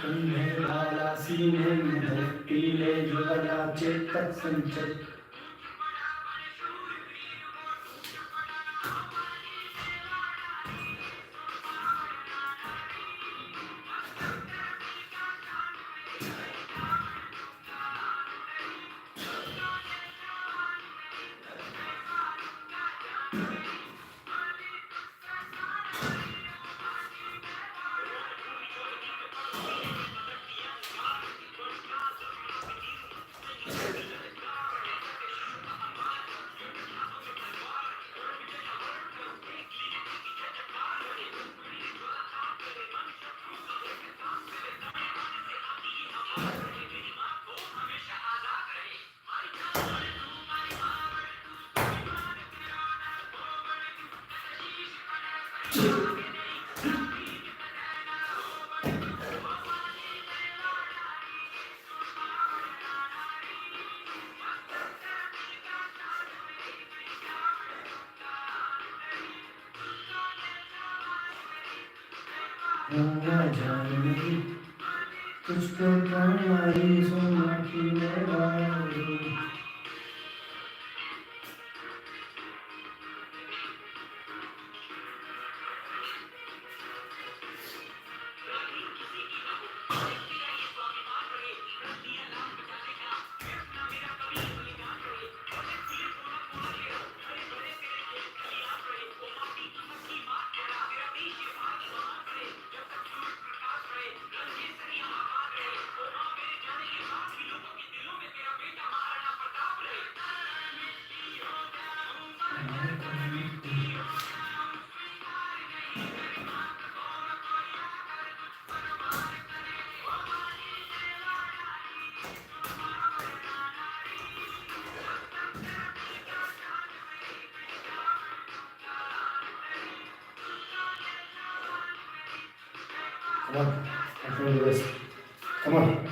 कंधे वाला सीने में धरती ले जो बना चेतक संचय। जानवी तुझको प्रणमारी सोना की Mewari. Come on. I can do this. Come on.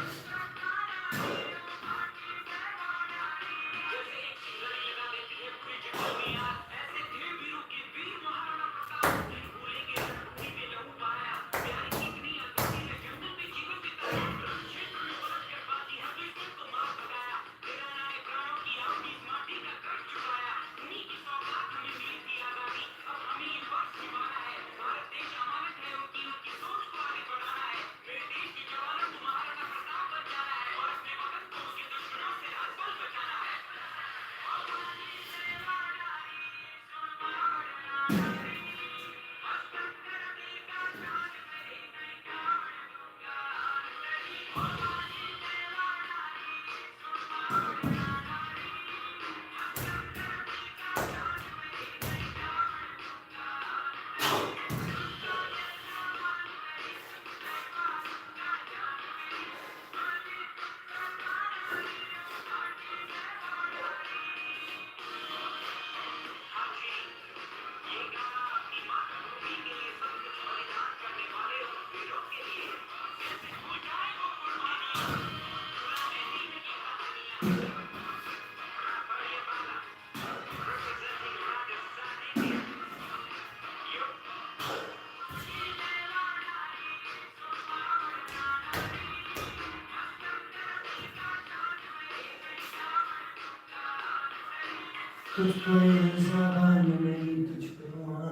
तुझको ये ज़बान मेरी तुझको वहाँ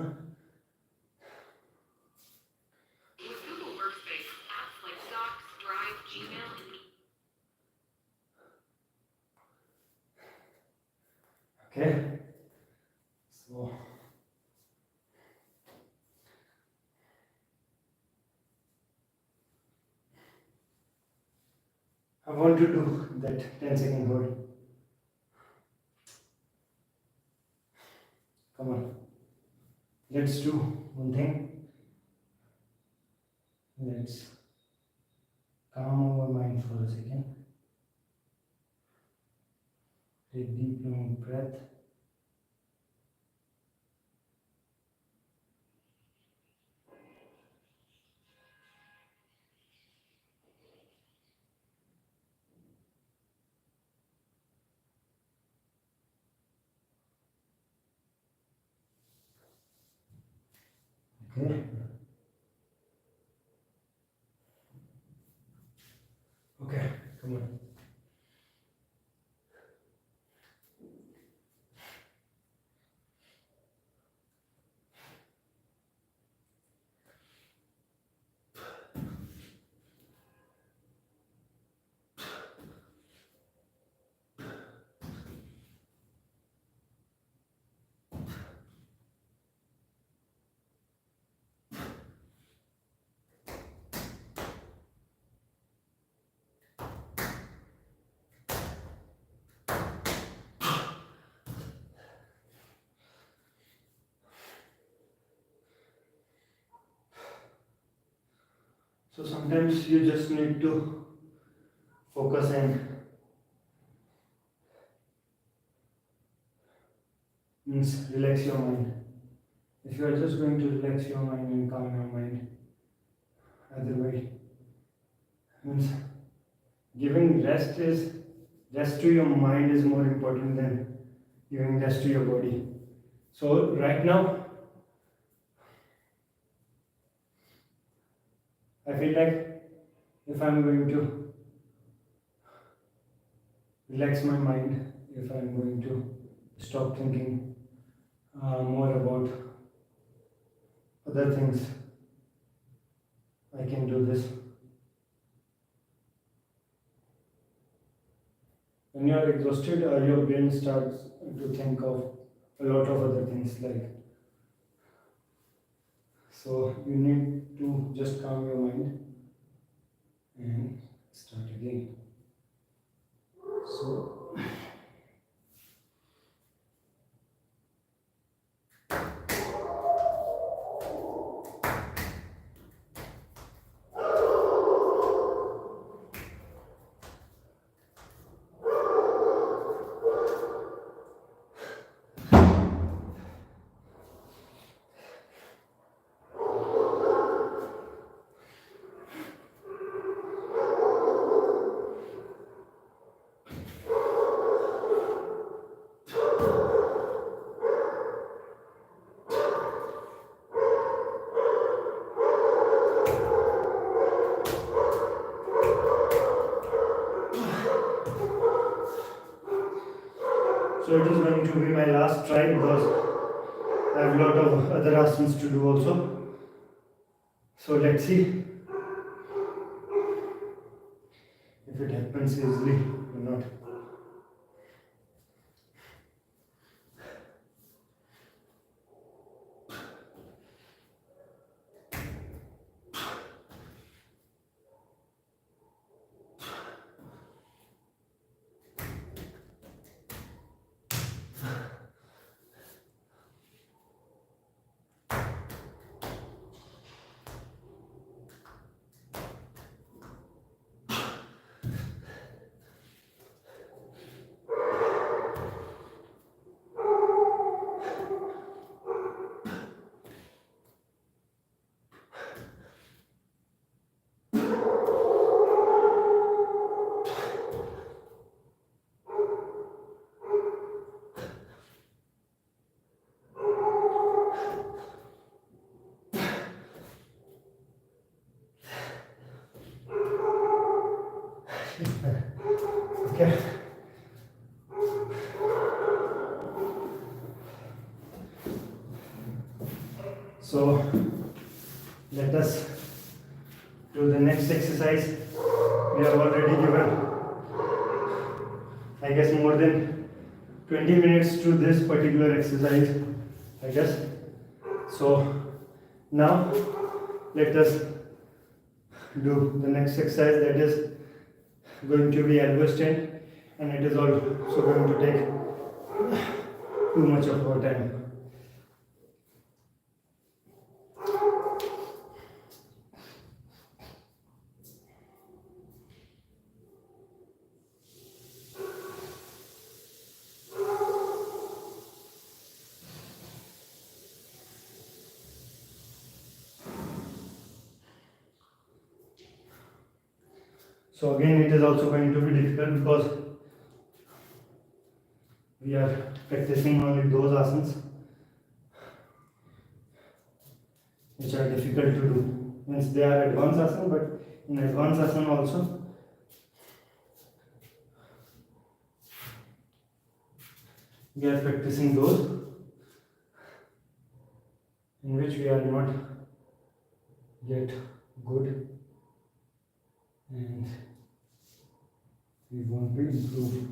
With Google Workspace, apps like Docs, Drive, Gmail, and Okay, so I want to do that 10-second hold. Come on, let's do one thing. Let's calm our mind for a second. Take deep long breath. Okay. Okay, come on. So sometimes you just need to focus and means relax your mind. If you are just going to relax your mind and calm your mind, otherwise means giving rest to your mind is more important than giving rest to your body. So right now I feel like if I'm going to relax my mind, if I'm going to stop thinking more about other things, I can do this. When you are exhausted, your brain starts to think of a lot of other things like. So you need to just calm your mind and start again. So So it is going to be my last try because I have a lot of other asanas to do also. So let's see if it happens easily or not. Okay. So let us do the next exercise. We have already given, I guess, more than 20 minutes to this particular exercise, I guess. So now let us do the next exercise, that is going to be elbow stand, and it is also going to take too much of our time. So again, it is also going to be difficult because we are practicing only those asanas which are difficult to do. Means they are advanced asana, but in advanced asana also we are practicing those in which we are not yet good, and we want to improve.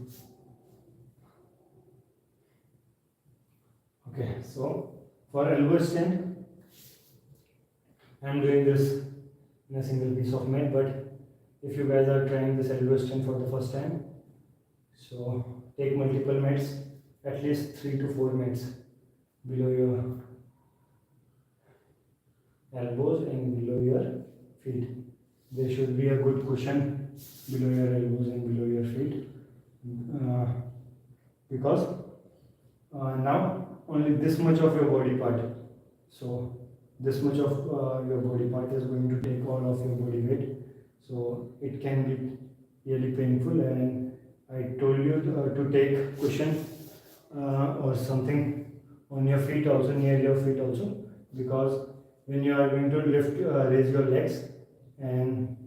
Okay, so for elbow stand, I am doing this in a single piece of mat, but if you guys are trying this elbow stand for the first time, so take multiple mats, at least 3 to 4 mats below your elbows and below your feet. There should be a good cushion below your elbows and below your feet, because now only this much of your body part, so this much of your body part is going to take all of your body weight, so it can be really painful. And I told you to take cushion or something on your feet also, near your feet also, because when you are going to lift raise your legs, and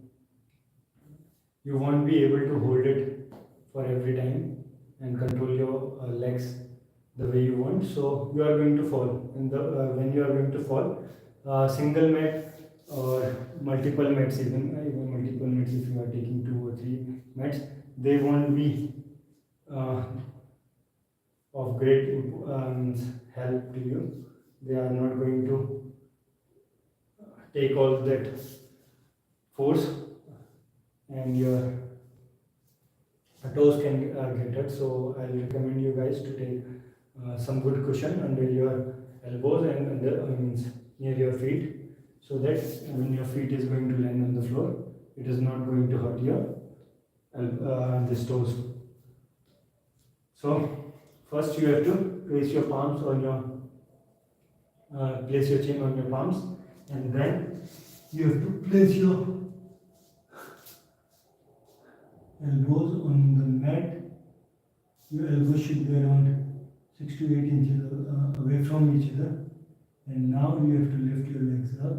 you won't be able to hold it for every time and control your legs the way you want, so you are going to fall. And when you are going to fall, single mat or multiple mats, even multiple mats, if you are taking 2 or 3 mats, they won't be of great help to you. They are not going to take all that force, and your toes can get hurt. So I will recommend you guys to take some good cushion under your elbows and under, near your feet, so that when your feet is going to land on the floor, it is not going to hurt your this toes. So first you have to place your palms on your place your chin on your palms, and then you have to place your elbows on the mat. Your elbows should be around 6 to 8 inches away from each other, and now you have to lift your legs up.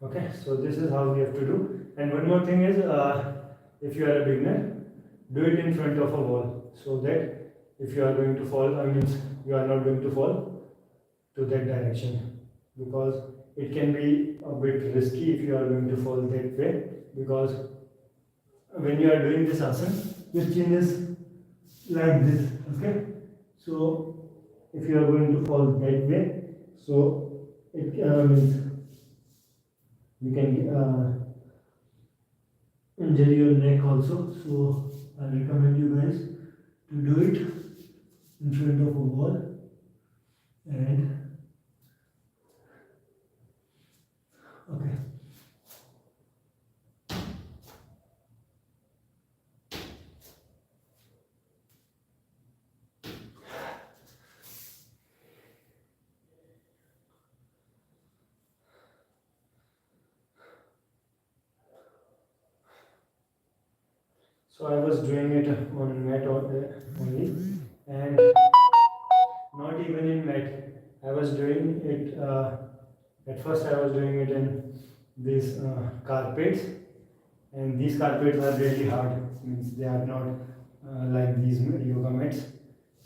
Okay, so this is how we have to do. And one more thing is, if you are a beginner, do it in front of a wall, so that if you are going to fall, you are not going to fall to that direction, because it can be a bit risky if you are going to fall that way, because when you are doing this asana, your chin is like this. Okay, so if you are going to fall that way, so it means you can injure your neck also. So I recommend you guys to do it in front of a wall. And okay, so I was doing it on mat only, and not even in mat. I was doing it. At first, I was doing it in these carpets, and these carpets are really hard. Means they are not like these yoga mats,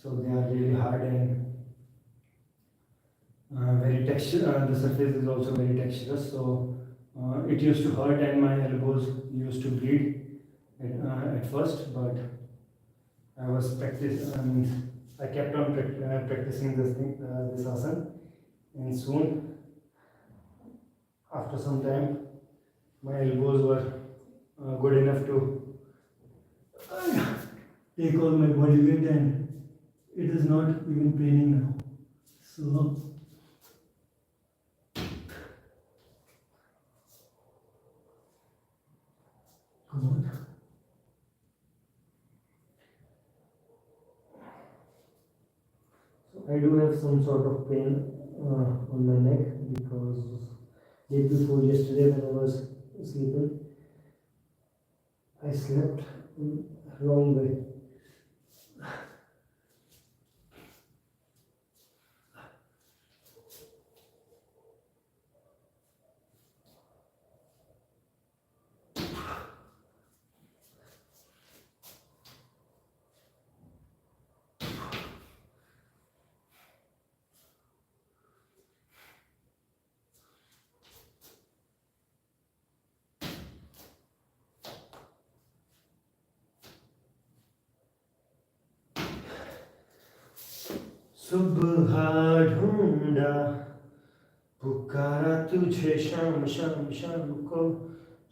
so they are really hard and very texture. The surface is also very texturous, so it used to hurt, and my elbows used to bleed at first. But I was I kept on practicing this thing, this asana, and soon, after some time, my elbows were good enough to take all my body weight, and it is not even paining now. So come on. So I do have some sort of pain on my neck, because day before yesterday when I was sleeping, I slept wrong way. सुबह ढूंढा पुकारा तुझे शाम शाम शाम को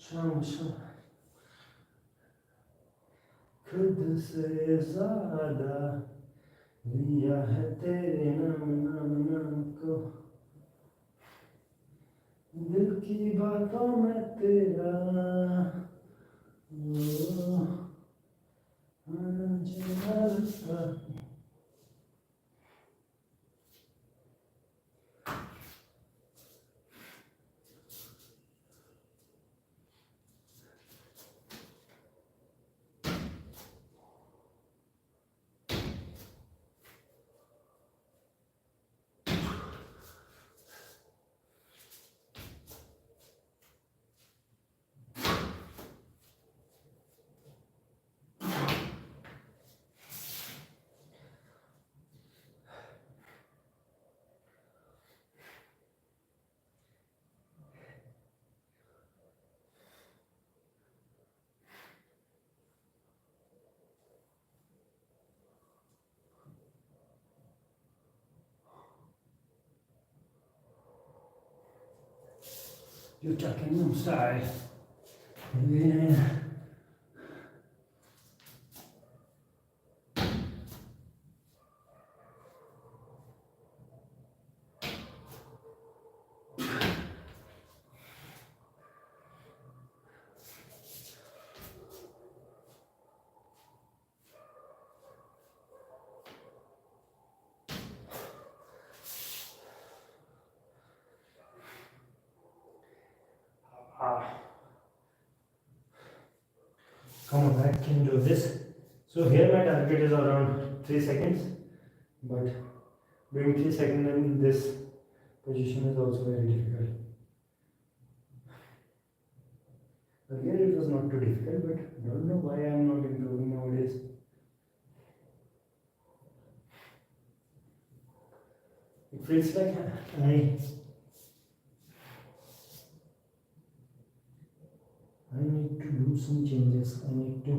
शाम शाम खुद से ज्यादा लिया है तेरे नाम नाम नाम को दिल की बातों में तेरा You're talking, I'm sorry. Yeah. Come on, I can do this. So here my target is around 3 seconds, but doing 3 seconds in this position is also very difficult. Earlier it was not too difficult, but I don't know why I am not improving nowadays. It feels like I need to do some changes. I need to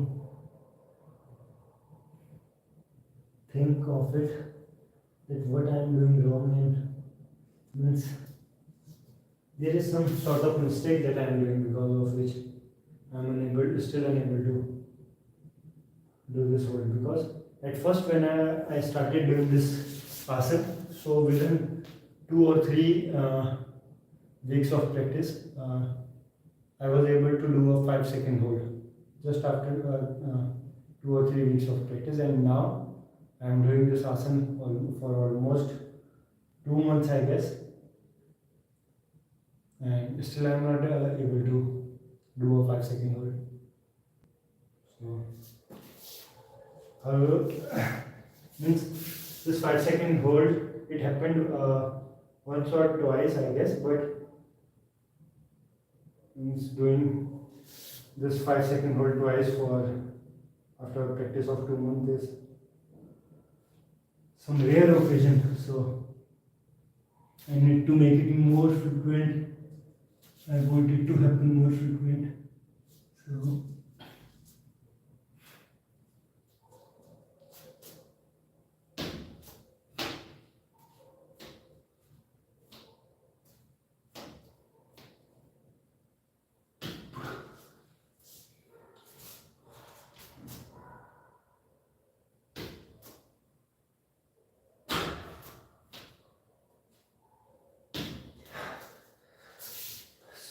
think of it, that what I am doing wrong, and means there is some sort of mistake that I am doing, because of which I am still unable to do this hold. Because at first when I started doing this asana, so within 2 or 3 weeks of practice, I was able to do a 5-second hold just after 2 or 3 weeks of practice, and now I am doing this asana for almost 2 months, I guess, and still I am not able to do a 5-second hold. So, means this 5-second hold, it happened once or twice, I guess, but means doing this 5-second hold twice for after a practice of 2 months is some rare occasion. So I need to make it more frequent. I want it to happen more frequent.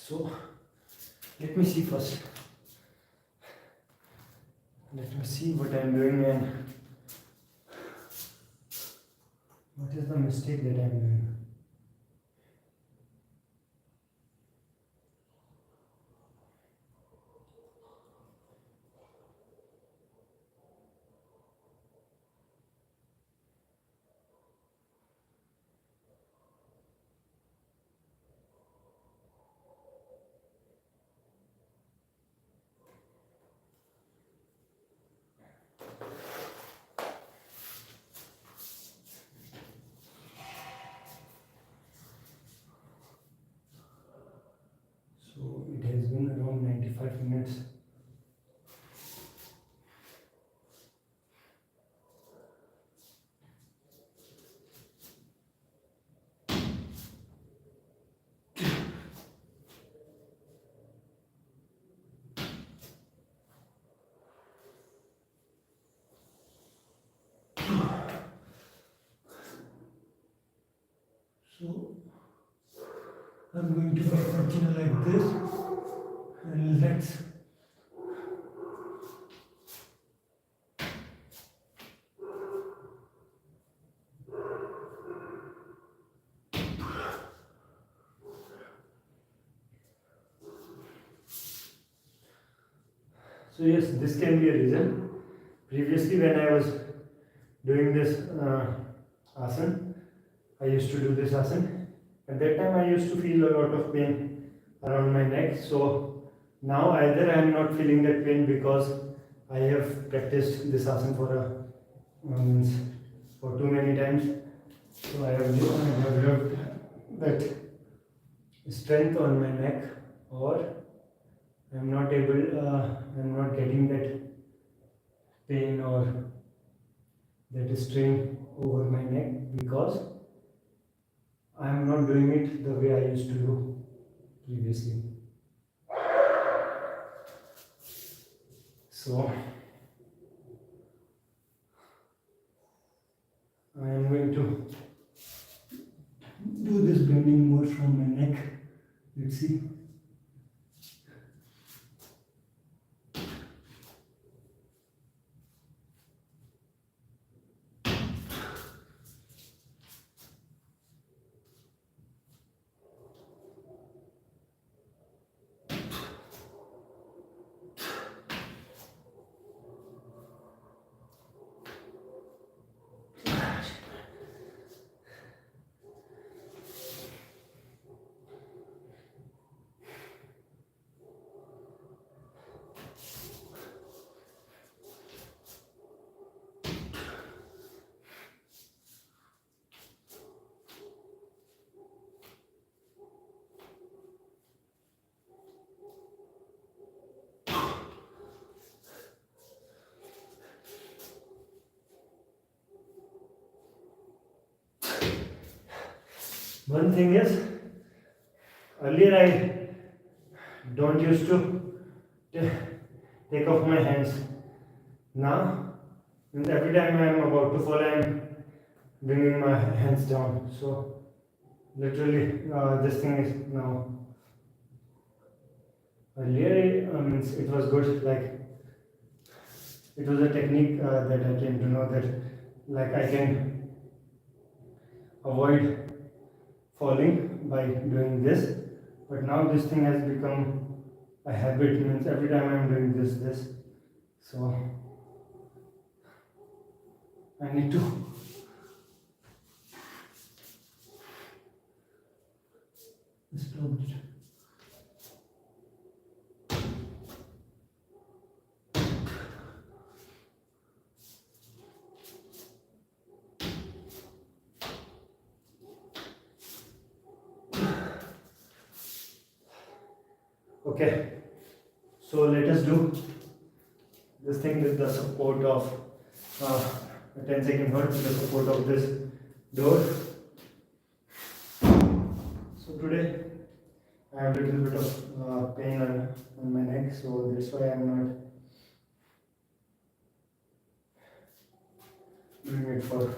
So let me see first. Let me see what I am doing and what is the mistake that I am doing. So it has been around 95 minutes. So I'm going to continue like this, and let's so yes, this can be a reason. Previously when I was doing this asana, I used to do this asana. At that time I used to feel a lot of pain around my neck. So now either I am not feeling that pain because I have practiced this asana for too many times. So I have developed that strength on my neck, or I am not getting that pain or that strain over my neck because I am not doing it the way I used to do previously. So I am going to do this bending more from my neck. Let's see. One thing is, earlier I don't used to take off my hands. Now, means every time I am about to fall, I am bringing my hands down. So, literally, this thing is now. Earlier, means it was good. Like it was a technique that I came to know that, like I can avoid falling by doing this. But now this thing has become a habit. Means every time I am doing this. So I need to stop it. Okay, so let us do this thing with the support of a 10-second hold with the support of this door. So today I have a little bit of pain on my neck, so that's why I am not doing it for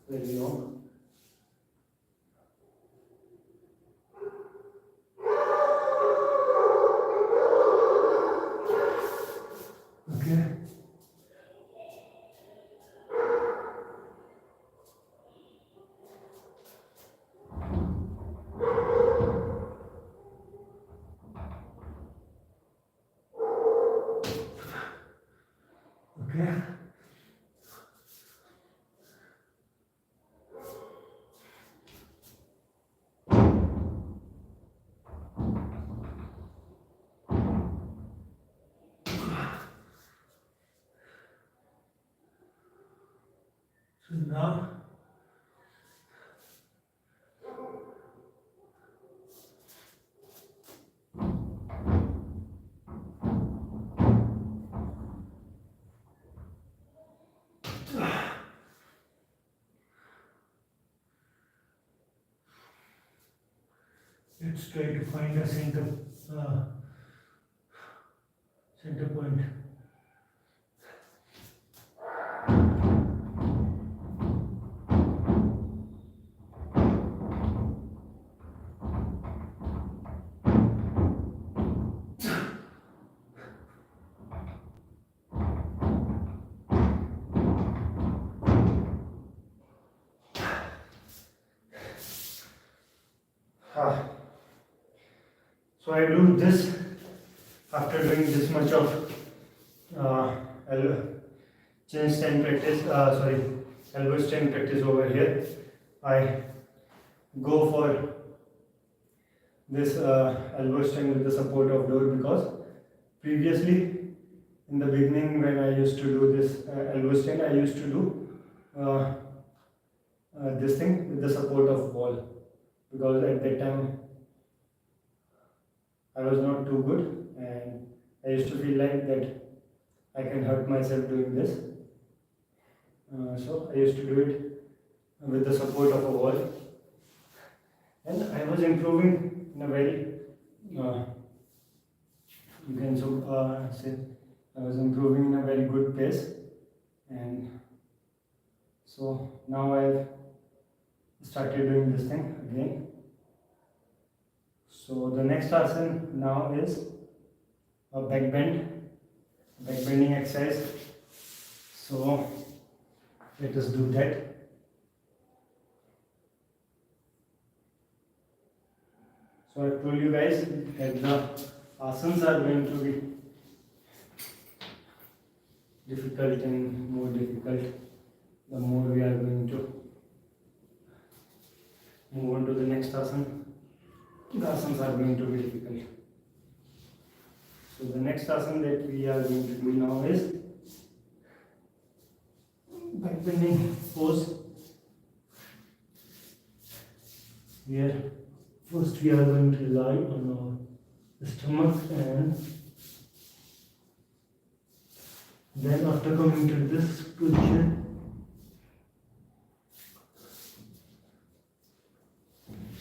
very long. Okay. Okay. So now let's try to find a center point. So I do this after doing this much of chin stand practice, elbow stand practice over here. I go for this elbow stand with the support of door, because previously in the beginning when I used to do this elbow stand, I used to do this thing with the support of wall, because at that time I was not too good and I used to feel like that I can hurt myself doing this. So I used to do it with the support of a wall, and I was improving in a very, you can say, I was improving in a very good pace, and so now I've started doing this thing again. So the next asana now is a backbending exercise. So let us do that. So I told you guys that the asanas are going to be difficult and more difficult the more we are going to move on to the next asana. The asanas are going to be difficult. So the next asana that we are going to do now is backbending pose. Here, first we are going to lie on our stomach, and then after coming to this position,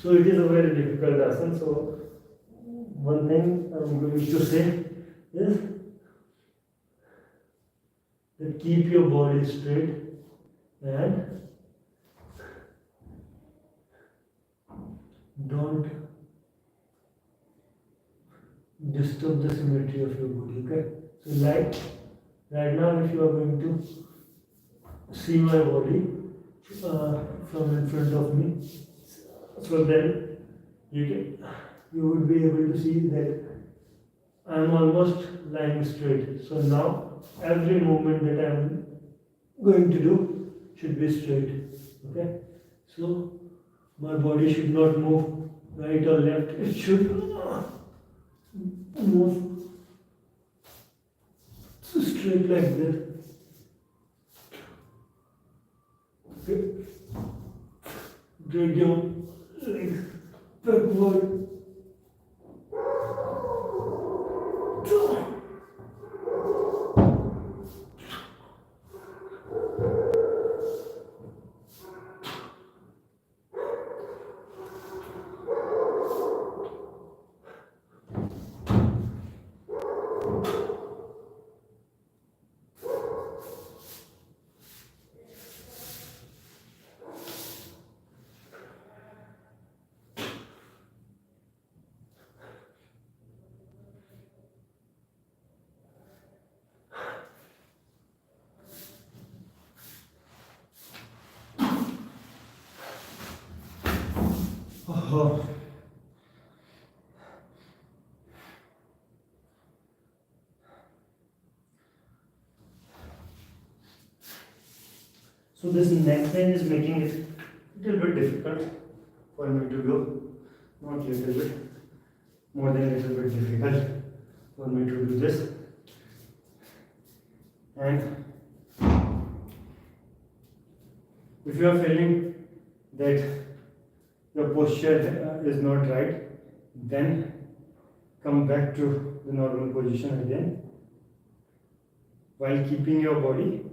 So it is a very difficult asana. So one thing I'm going to say is that keep your body straight and don't disturb the symmetry of your body. Okay. So like right now, if you are going to see my body from in front of me, so then you would be able to see that I am almost lying straight. So now every movement that I am going to do should be straight. Okay. So my body should not move right or left. It should move straight like this. Okay. Drag your legs backward. Oh. So this neck bend is making it a little bit difficult for me to do. Not little bit, more than a little bit difficult for me to do this. And if you are feeling that your posture is not right, then come back to the normal position again while keeping your body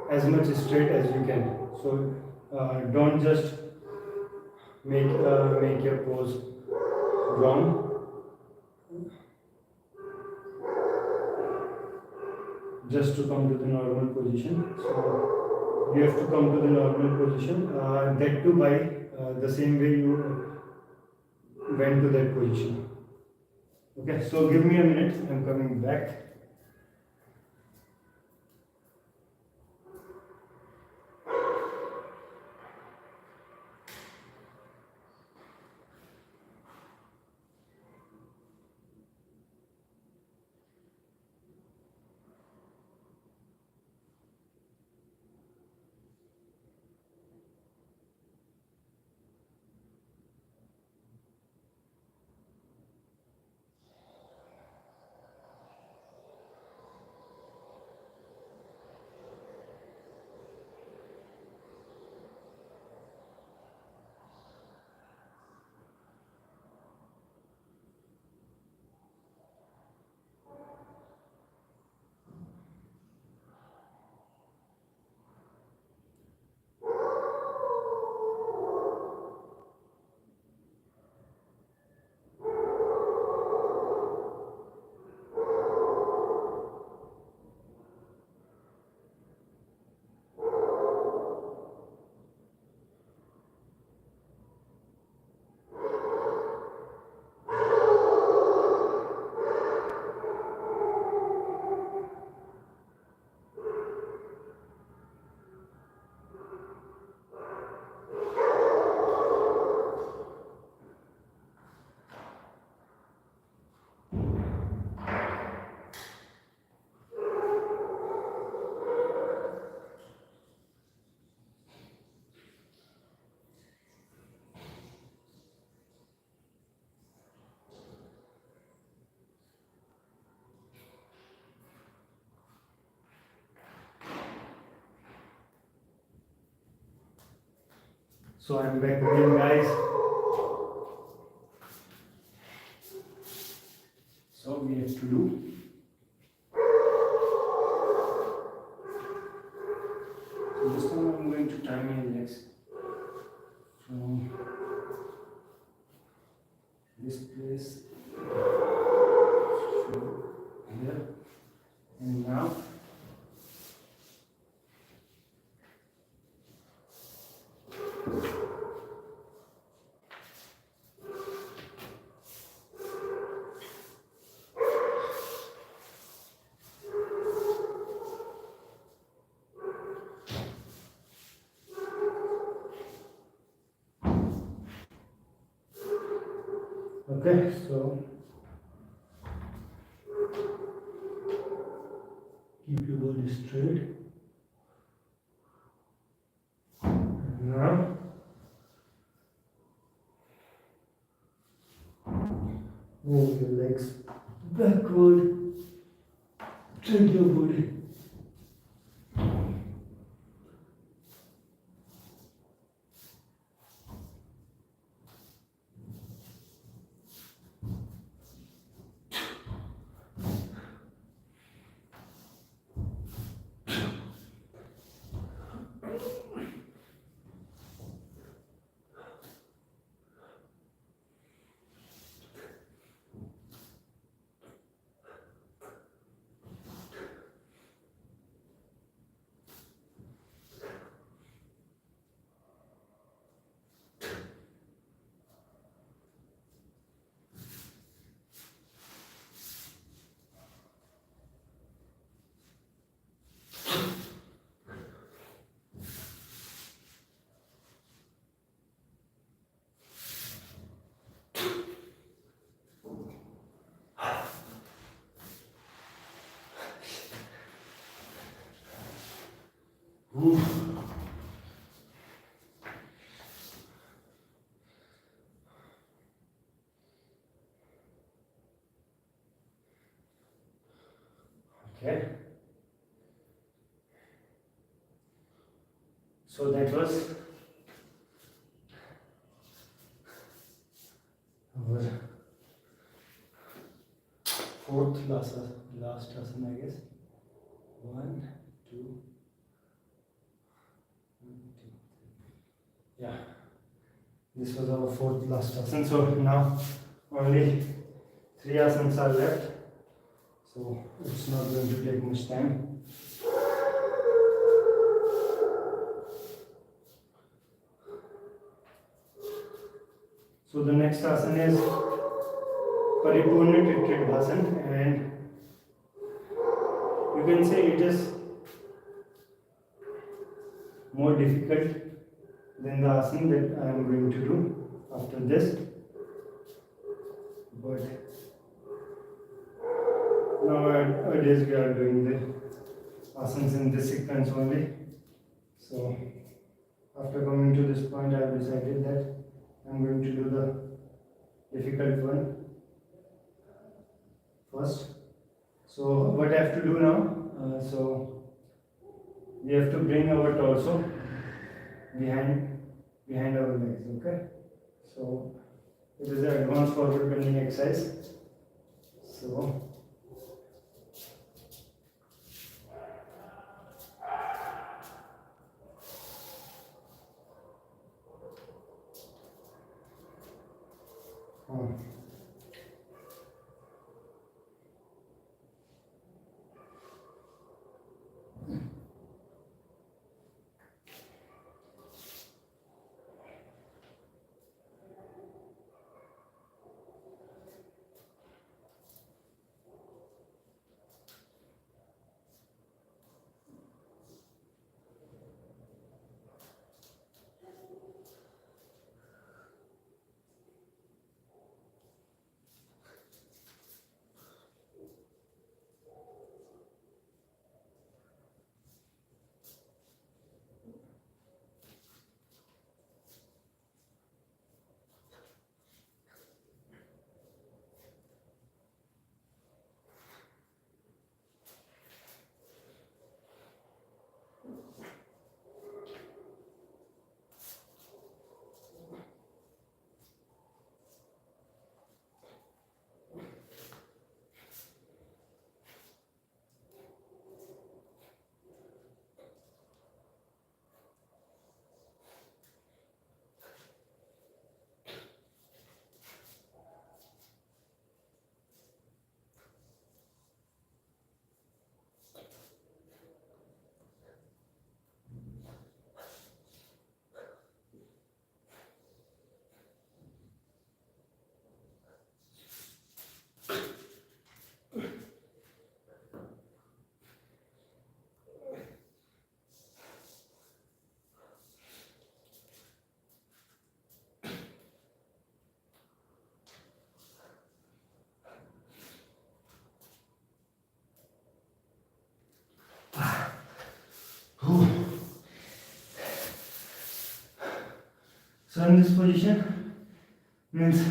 as much straight as you can. So don't just make your pose wrong. Just to come to the normal position. So you have to come to the normal position. That too by the same way you went to that position. Okay, so give me a minute, I'm coming back. So I'm back again, guys. So we have to do so this time I'm going to tie my legs from this place here, and now okay, so keep your body straight. Now move your legs backward, straight your body. Okay. So that was our fourth last asana, I guess. 1, 2, 1, 2, 3. Yeah. This was our fourth last asana. So now only 3 asanas are left. So it's not going to take much time. So the next asana is Paripurna Tritrikbhasan, and you can say it is more difficult than the asana that I am going to do after this. But nowadays we are doing the asanas in this sequence only. So after coming to this point, I have decided that I am going to do the difficult one first. So what I have to do now, so we have to bring our torso behind our legs, okay? So it is an advanced forward bending exercise. So So in this position means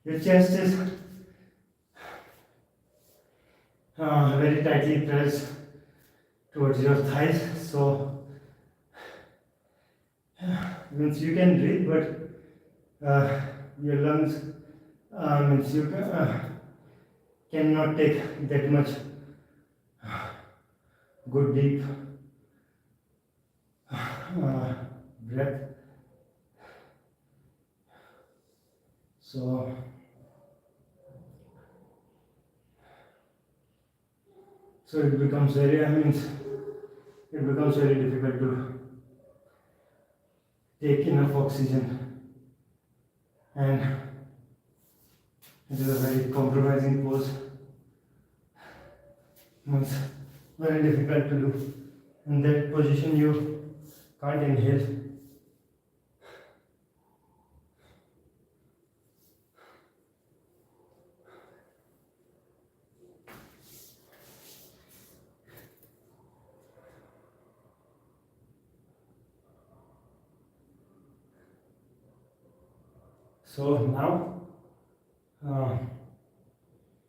your chest is very tightly pressed towards your thighs. So means you can breathe, but your lungs means you cannot take that much good deep breath. So it becomes very, it becomes very difficult to take enough oxygen, and it is a very compromising pose. It's very difficult to do. In that position, you can't inhale. So now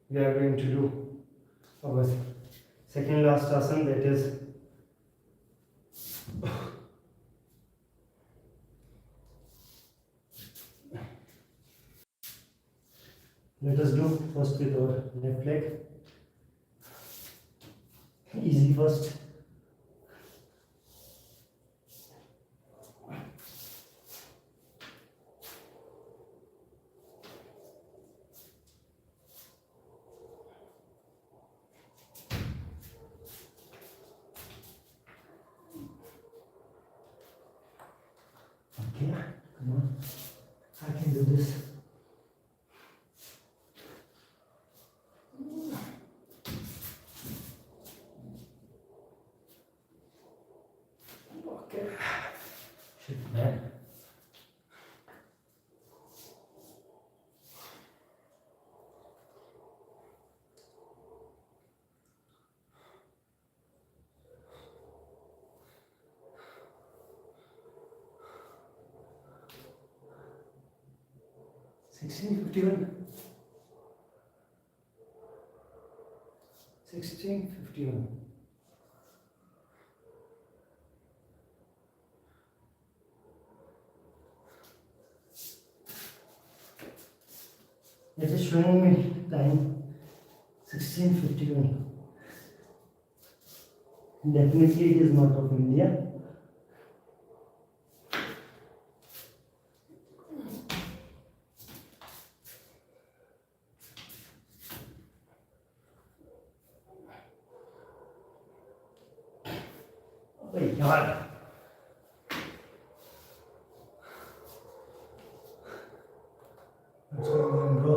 we are going to do our second last asana, that is let us do first with our left leg. Easy first. Okay, come on. I can do this. Okay. Shit, man. $16.51. $16.51. It is showing me time 16:51. Definitely it is not of India. Wait, God. What's going on, bro?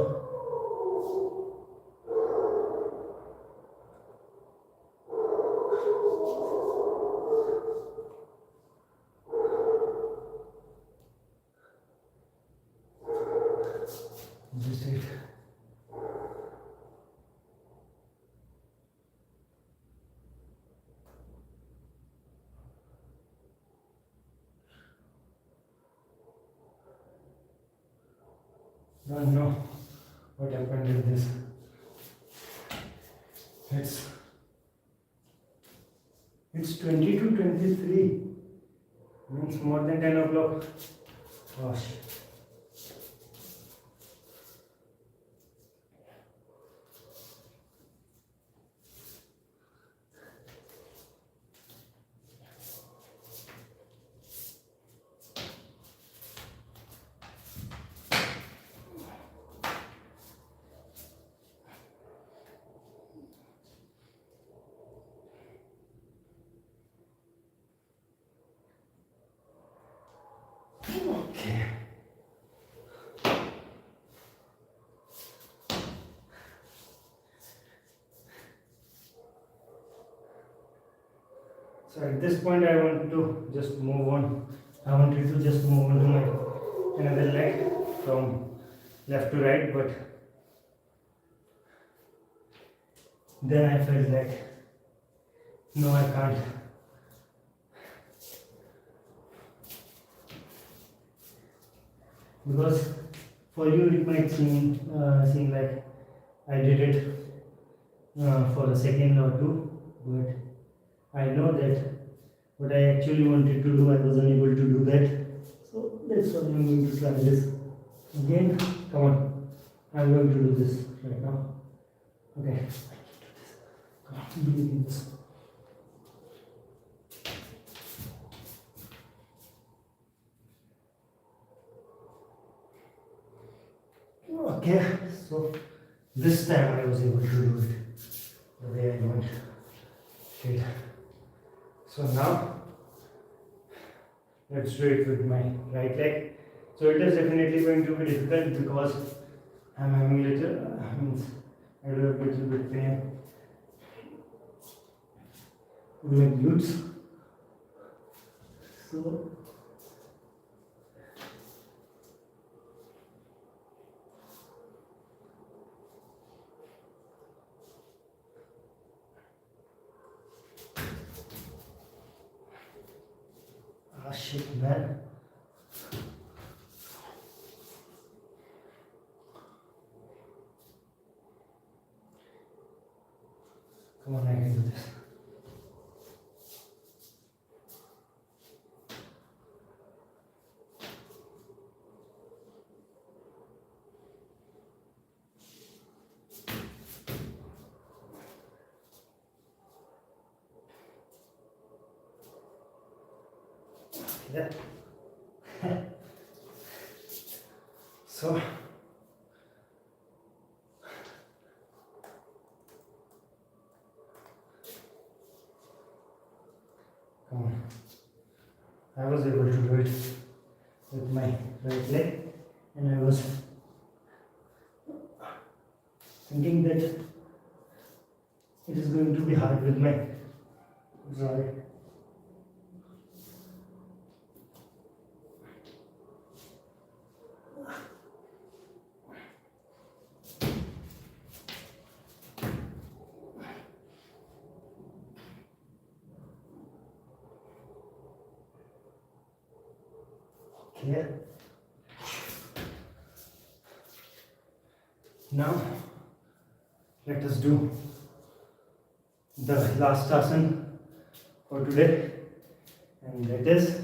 Just it. Don't know what happened with this. It's 20 to 23. Means more than 10 o'clock. Gosh. Okay. So at this point I want to just move on. I wanted to just move on to my another leg from left to right, but then I felt like no, I can't. because for you it might seem like I did it for a second or two, but I know that what I actually wanted to do, I was unable to do that. So that's why I'm going to try this again. Come on, I'm going to do this right now. Okay, come on, believe in this. Okay, so this time I was able to do it the way I wanted. Okay. So now let's do it with my right leg. So it is definitely going to be difficult because I'm having a little, I do have a little bit pain in my glutes. So shit, man. Come on, I can do this. Yeah. So come on. I was able to do it with my right leg, and I was thinking that it is going to be hard with my right. Yeah. Now let us do the last asana for today, and that is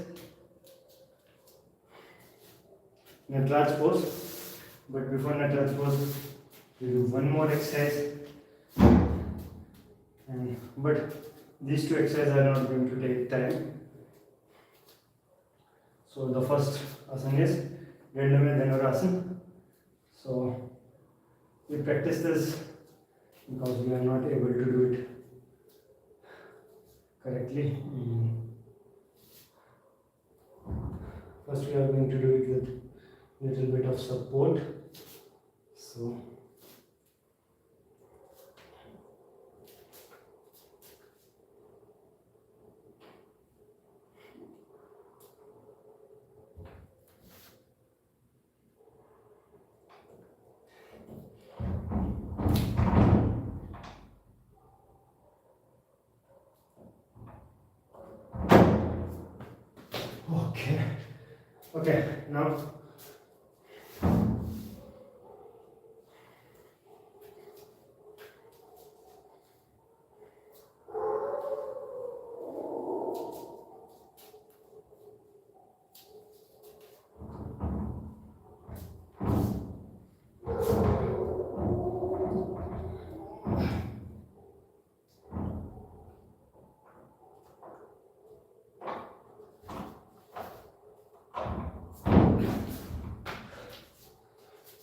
Nataraj pose. But before Nataraj pose, we do one more exercise, but these two exercises are not going to take time. So the first asana is Dandamaya Dhanurasana. So we practice this because we are not able to do it correctly. First we are going to do it with little bit of support. So okay, now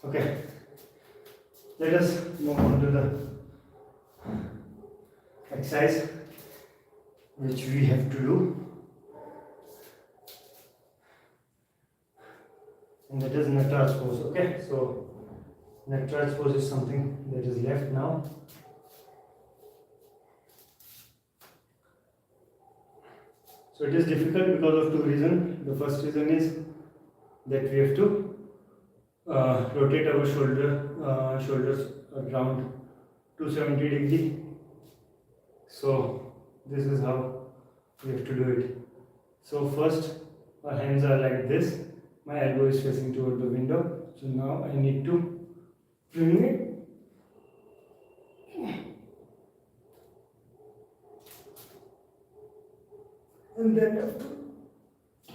okay, let us move on to the exercise which we have to do, and that is Nataraj pose. Okay, so Nataraj pose is something that is left now. So it is difficult because of two reasons. The first reason is that we have to rotate our shoulders around 270 degree. So this is how we have to do it. So first our hands are like this, my elbow is facing toward the window. So now I need to bring it and then have to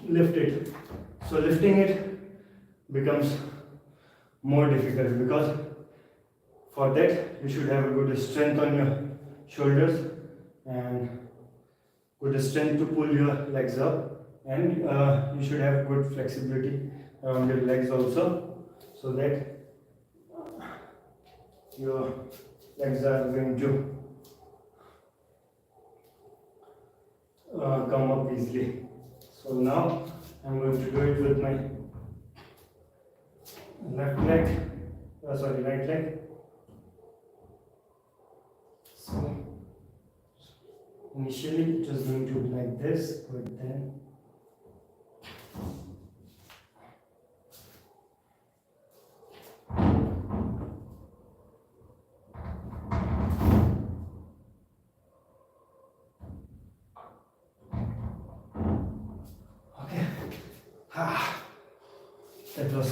lift it. So lifting it becomes more difficult because for that you should have a good strength on your shoulders and good strength to pull your legs up, and you should have good flexibility around your legs also, so that your legs are going to come up easily. So now I'm going to do it with my right leg. So initially it was going to be like this, but then okay. That was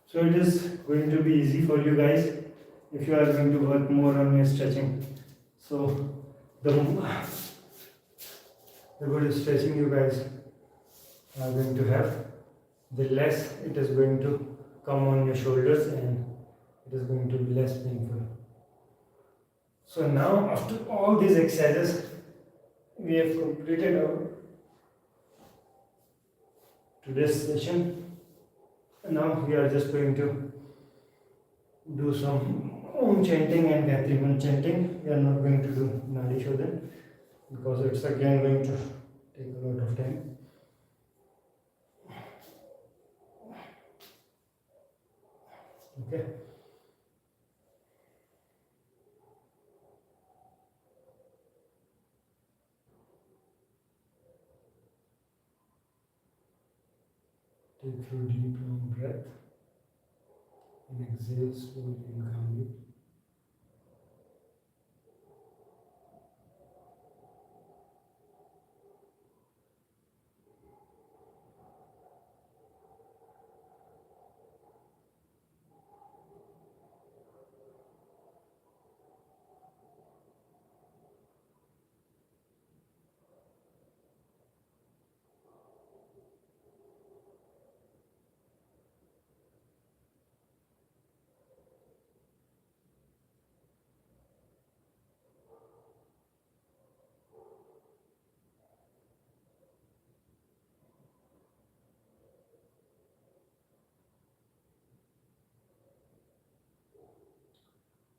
so it is going to be easy for you guys if you are going to work more on your stretching. So the good stretching you guys are going to have, the less it is going to come on your shoulders and it is going to be less painful. So now after all these exercises we have completed our today's session. Now we are just going to do some Om chanting and Gayatri Mantra chanting. We are not going to do Nadi Shodhan because it's again going to take a lot of time. Okay. Take through deep long breath and exhale slowly and calmly.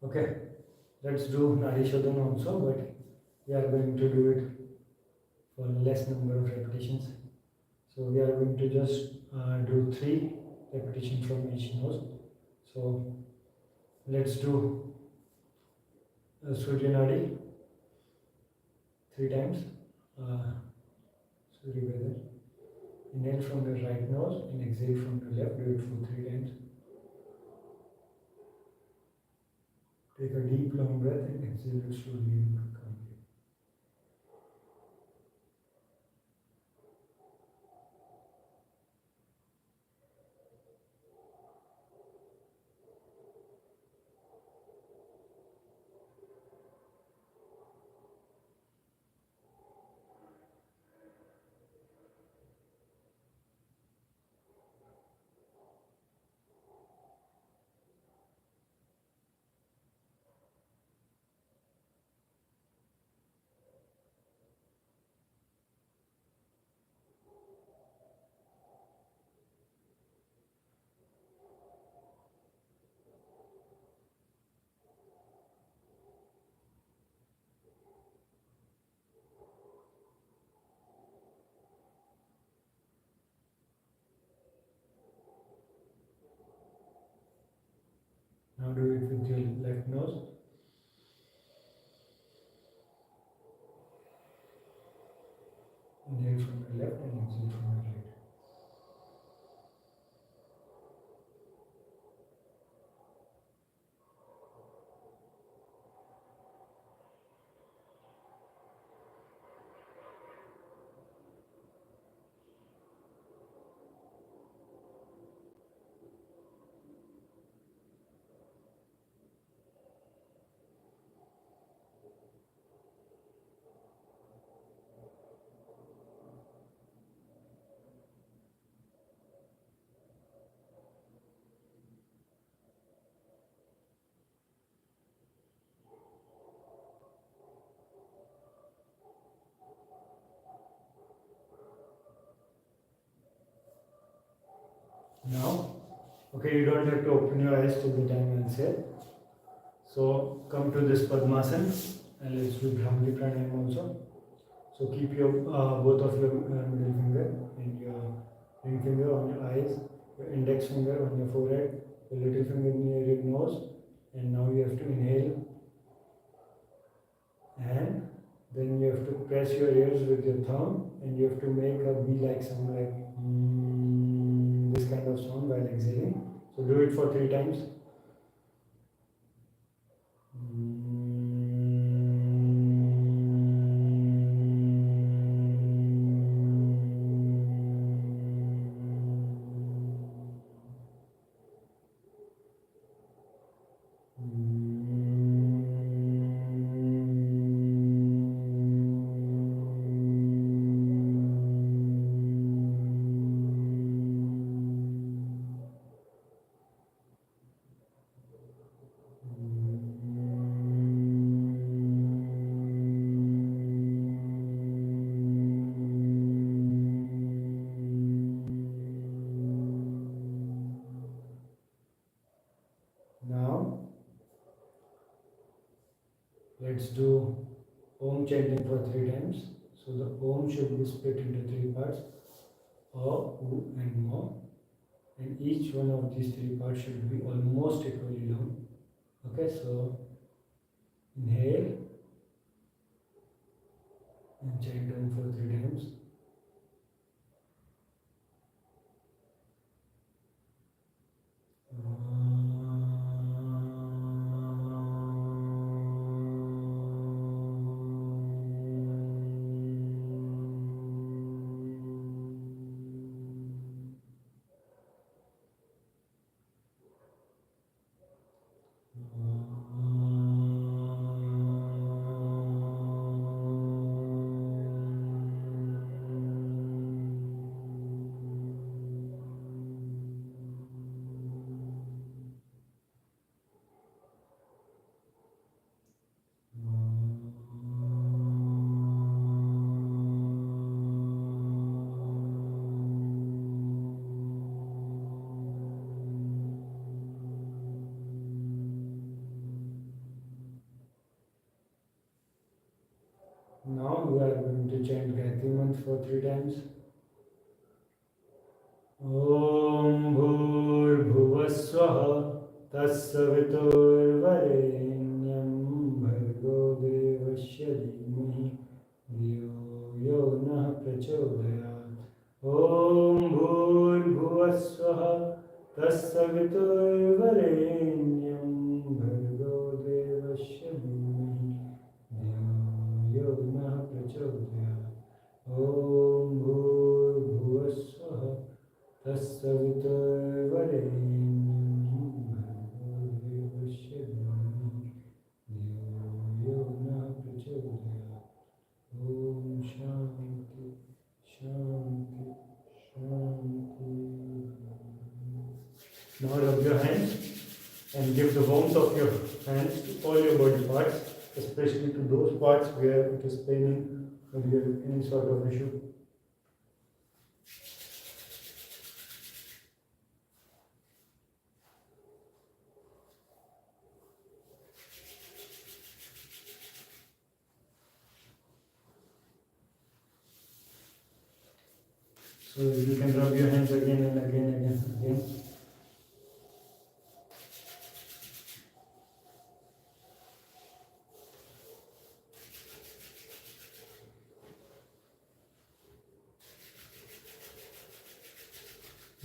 Okay, let's do Nadi Shodhan also, but we are going to do it for less number of repetitions. So we are going to just do 3 repetitions from each nose. So let's do Surya Nadi 3 times. Surya Vedar. Inhale from your right nose and exhale from your left. Do it for 3 times. Take a deep long breath and exhale it slowly and calmly. Now do it with your left nose. Inhale from your left and exhale from your right. Now, okay, you don't have to open your eyes till the time I say. So come to this Padmasana and let's do Brahmi Pranayam also. So keep your both of your middle finger and your ring finger on your eyes, your index finger on your forehead, your little finger near your nose, and now you have to inhale, and then you have to press your ears with your thumb, and you have to make a bee-like sound, like this kind of sound while exhaling. So do it for 3 times. Now let's do Om chanting for 3 times. So the Om should be split into 3 parts: A, U and Mo, and each one of these 3 parts should be almost equally long. Okay, so inhale and chant Om for 3 times. Now we are going to chant Gayatri Mantra for 3 times. Om Bhurbhuvaswaha Tassavitурvarenyam Bhargo Devasya Dhimahi Dhiyo Yo Nah Prachodayat. Om Bhurbhuvaswaha Tassavitурvarenyam Bhargo Devasya Dhimahi Dhiyo Yo Nah Prachodayat. Om Bhurbhuvaswaha Tassavitурvarenyam Bhargo Devasya Dhimahi Dhiyo Yo Nah Prachodayat. Om Shanti Shanti Shanti. Now rub your hands and give the warmth of your hands to all your body parts, especially to those parts where it is paining or you have any sort of issue. So you can rub your hands again and again and again.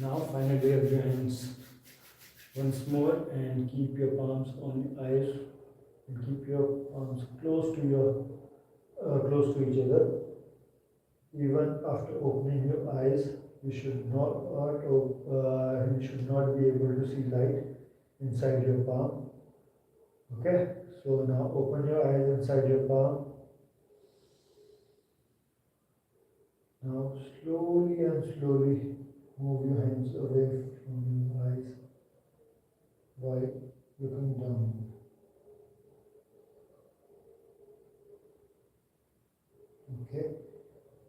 Now finally rub your hands once more and keep your palms on your eyes and keep your palms close to each other. Even after opening your eyes, you should not be able to see light inside your palm. Okay, so now open your eyes inside your palm. Now slowly and slowly move your hands away from your eyes while looking down. Okay,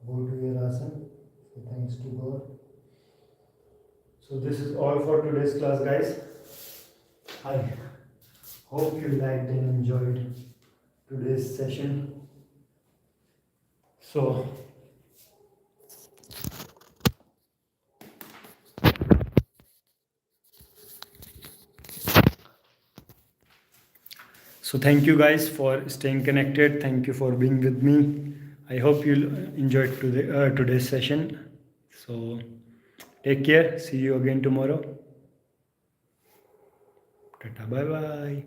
go to your asana. Say thanks to God. So So this is all for today's class, guys. I hope you liked and enjoyed today's session. So thank you guys for staying connected. Thank you for being with me. I hope you enjoyed today's session. So take care. See you again tomorrow. Tata, bye bye.